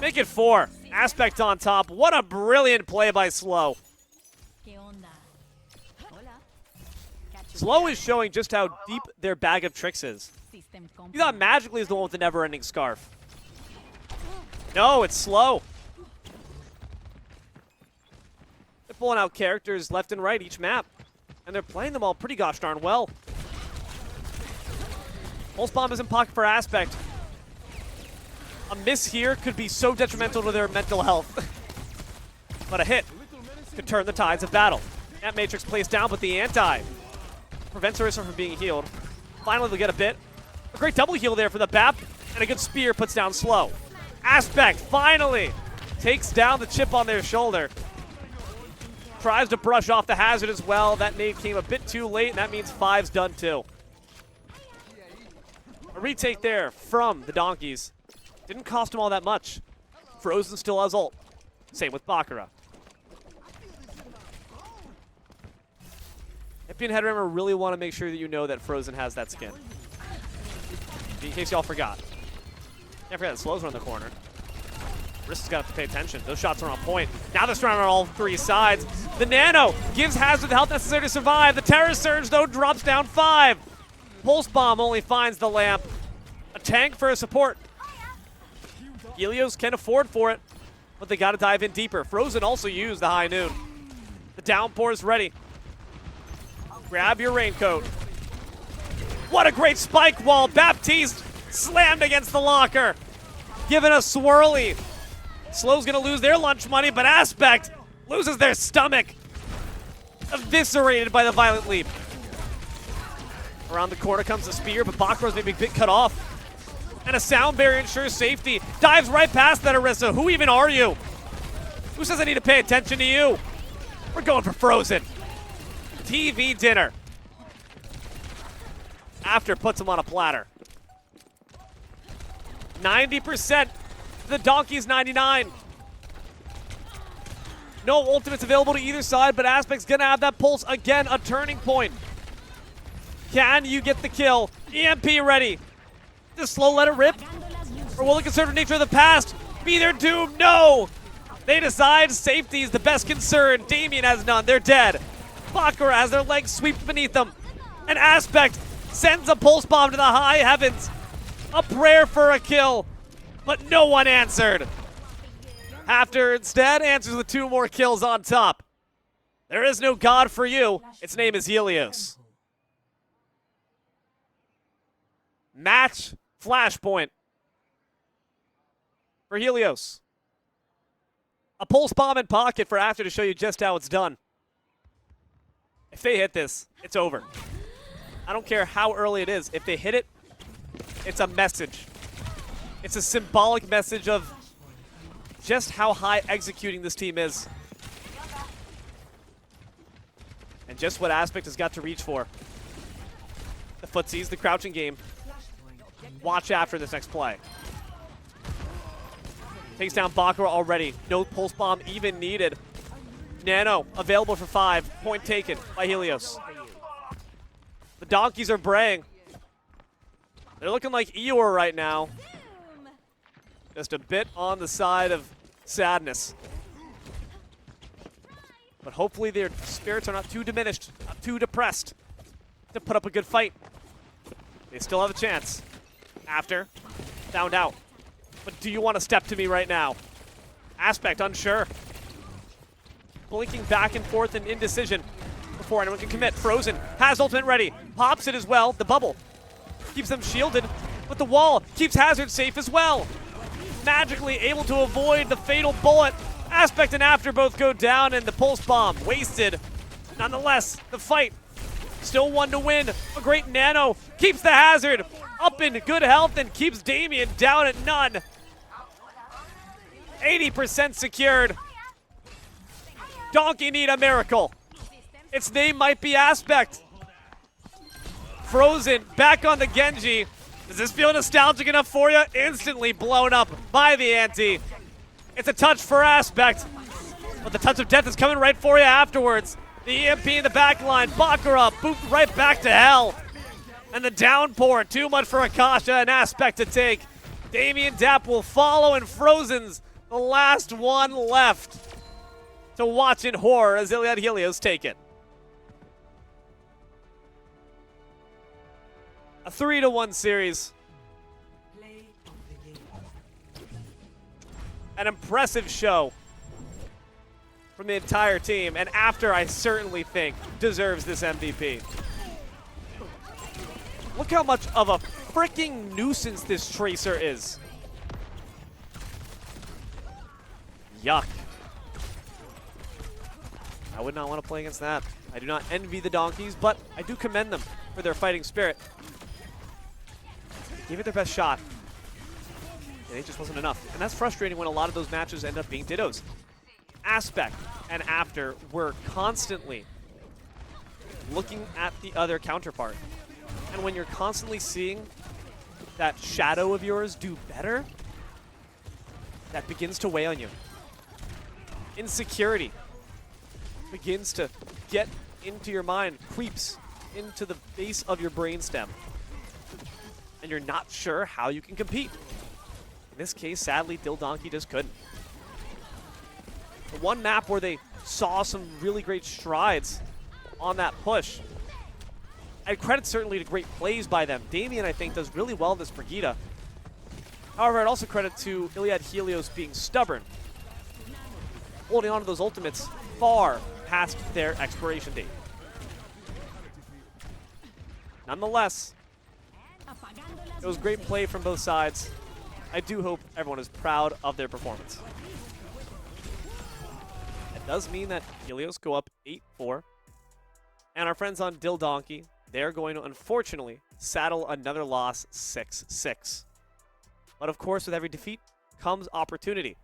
Make it 4. Aspect on top. What a brilliant play by Slow. Slow is showing just how deep their bag of tricks is. You thought Magically is the one with the never-ending scarf. No, it's Slow. They're pulling out characters left and right each map, and they're playing them all pretty gosh darn well. Pulse Bomb is in pocket for Aspect. A miss here could be so detrimental to their mental health. But a hit could turn the tides of battle. Amp Matrix plays down, but the anti prevents Orisa from being healed. Finally, they'll get a bit. A great double heal there for the BAP, and a good spear puts down Slow. Aspect finally takes down the chip on their shoulder. Tries to brush off the hazard as well. That nade came a bit too late, and that means 5's done too. A retake there from the Donkeys. Didn't cost them all that much. Frozen still has ult. Same with Baccarat. Epi and Headrunner really want to make sure that you know that Frozen has that skin. In case y'all forgot. Can't forget that Slow's around the corner. Risk's got to pay attention. Those shots are on point. Now they're surrounded on all 3 sides. The Nano gives Hazard the health necessary to survive. The Terror Surge, though, drops down 5. Pulse Bomb only finds the lamp. A tank for a support. Helios can afford for it, but they got to dive in deeper. Frozen also used the High Noon. The downpour is ready. Grab your raincoat. What a great spike wall. Baptiste slammed against the locker. Giving a swirly. Slow's going to lose their lunch money, but Aspect loses their stomach. Eviscerated by the Violent Leap. Around the corner comes the spear, but Baccarat's maybe a bit cut off. And a sound barrier ensures safety. Dives right past that Orisa. Who even are you? Who says I need to pay attention to you? We're going for Frozen. TV dinner. After puts him on a platter. 90%. The Donkeys 99. No ultimates available to either side, but Aspect's gonna have that pulse again, a turning point. Can you get the kill? EMP ready. Just Slow let it rip? Or will the conservative nature of the past be their doom? No! They decide safety is the best concern. Damien has none. They're dead. Baccarat has their legs swept beneath them. And Aspect sends a pulse bomb to the high heavens. A prayer for a kill, but no one answered. Hafter instead answers with 2 more kills on top. There is no god for you. Its name is Helios. Match flashpoint for Helios. A pulse bomb in pocket for After to show you just how it's done. If they hit this, it's over. I don't care how early it is. If they hit it, it's a message. It's a symbolic message of just how high executing this team is. And just what Aspect has got to reach for. The footsies, the crouching game. Watch after this next play. Takes down Baccarat already. No pulse bomb even needed. Nano available for 5. Point taken by Helios. The Donkeys are braying. They're looking like Eeyore right now. Just a bit on the side of sadness. But hopefully their spirits are not too diminished, not too depressed to put up a good fight. They still have a chance. After. Found out. But do you want to step to me right now? Aspect, unsure. Blinking back and forth in indecision before anyone can commit. Frozen has ultimate ready. Pops it as well. The bubble keeps them shielded, but the wall keeps Hazard safe as well. Magically able to avoid the fatal bullet. Aspect and After both go down, and the pulse bomb wasted. Nonetheless, the fight still one to win. A great Nano keeps the Hazard up in good health and keeps Damien down at none. 80% secured. Donkey need a miracle. Its name might be Aspect. Frozen back on the Genji. Does this feel nostalgic enough for you? Instantly blown up by the anti. It's a touch for Aspect, but the touch of death is coming right for you afterwards. The EMP in the back line, Bakura booped right back to hell. And the downpour, too much for Akasha and Aspect to take. Damien Dapp will follow, and Frozen's the last one left to watch in horror as ILIAD Helios take it. A 3-1 series. Play of the game. An impressive show from the entire team, and After, I certainly think, deserves this MVP. Look how much of a freaking nuisance this Tracer is. Yuck. I would not want to play against that. I do not envy the Donkeys, but I do commend them for their fighting spirit. Gave it their best shot, and it just wasn't enough. And that's frustrating when a lot of those matches end up being dittos. Aspect and After were constantly looking at the other counterpart. And when you're constantly seeing that shadow of yours do better, that begins to weigh on you. Insecurity begins to get into your mind, creeps into the base of your brainstem. And you're not sure how you can compete. In this case, sadly, DhillDonkey just couldn't. The one map where they saw some really great strides on that push. I credit certainly to great plays by them. Damien, I think, does really well this Brigida. However, I'd also credit to ILIAD Helios being stubborn, holding on to those ultimates far past their expiration date. Nonetheless, it was great play from both sides. I do hope everyone is proud of their performance. It does mean that Helios go up 8-4. And our friends on DhillDonkey, they're going to unfortunately saddle another loss 6-6. But of course, with every defeat comes opportunity.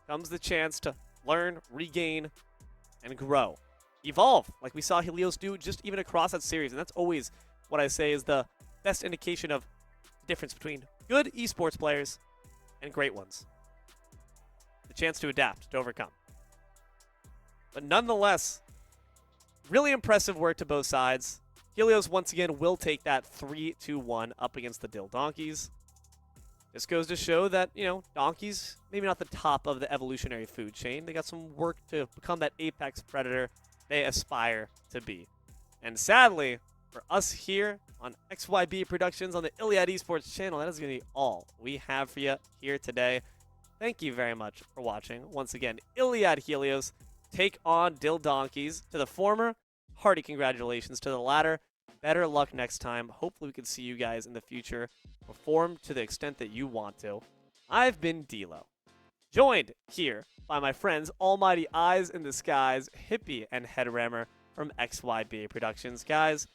Comes the chance to learn, regain, and grow. Evolve, like we saw Helios do just even across that series. And that's always what I say is the best indication of the difference between good esports players and great ones. The chance to adapt, to overcome. But nonetheless, really impressive work to both sides. Helios once again will take that 3-1 up against the DhillDonkeys. This goes to show that, you know, Donkeys, maybe not the top of the evolutionary food chain. They got some work to become that apex predator they aspire to be. And sadly, for us here on XYB Productions on the ILIAD Esports channel, that is going to be all we have for you here today. Thank you very much for watching. Once again, ILIAD Helios take on DhillDonkeys. To the former, hearty congratulations. To the latter, better luck next time. Hopefully we can see you guys in the future perform to the extent that you want to. I've been D'Lo, joined here by my friends Almighty Eyes in the Skies, Hippie, and Headrammer from XYB Productions. Guys,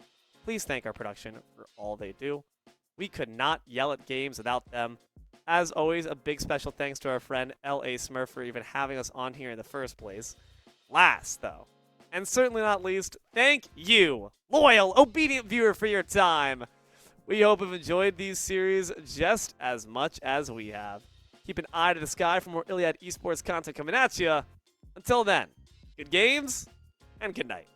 please thank our production for all they do. We could not yell at games without them. As always, a big special thanks to our friend L.A. Smurf for even having us on here in the first place. Last, though, and certainly not least, thank you, loyal, obedient viewer, for your time. We hope you've enjoyed these series just as much as we have. Keep an eye to the sky for more ILIAD Esports content coming at you. Until then, good games and good night.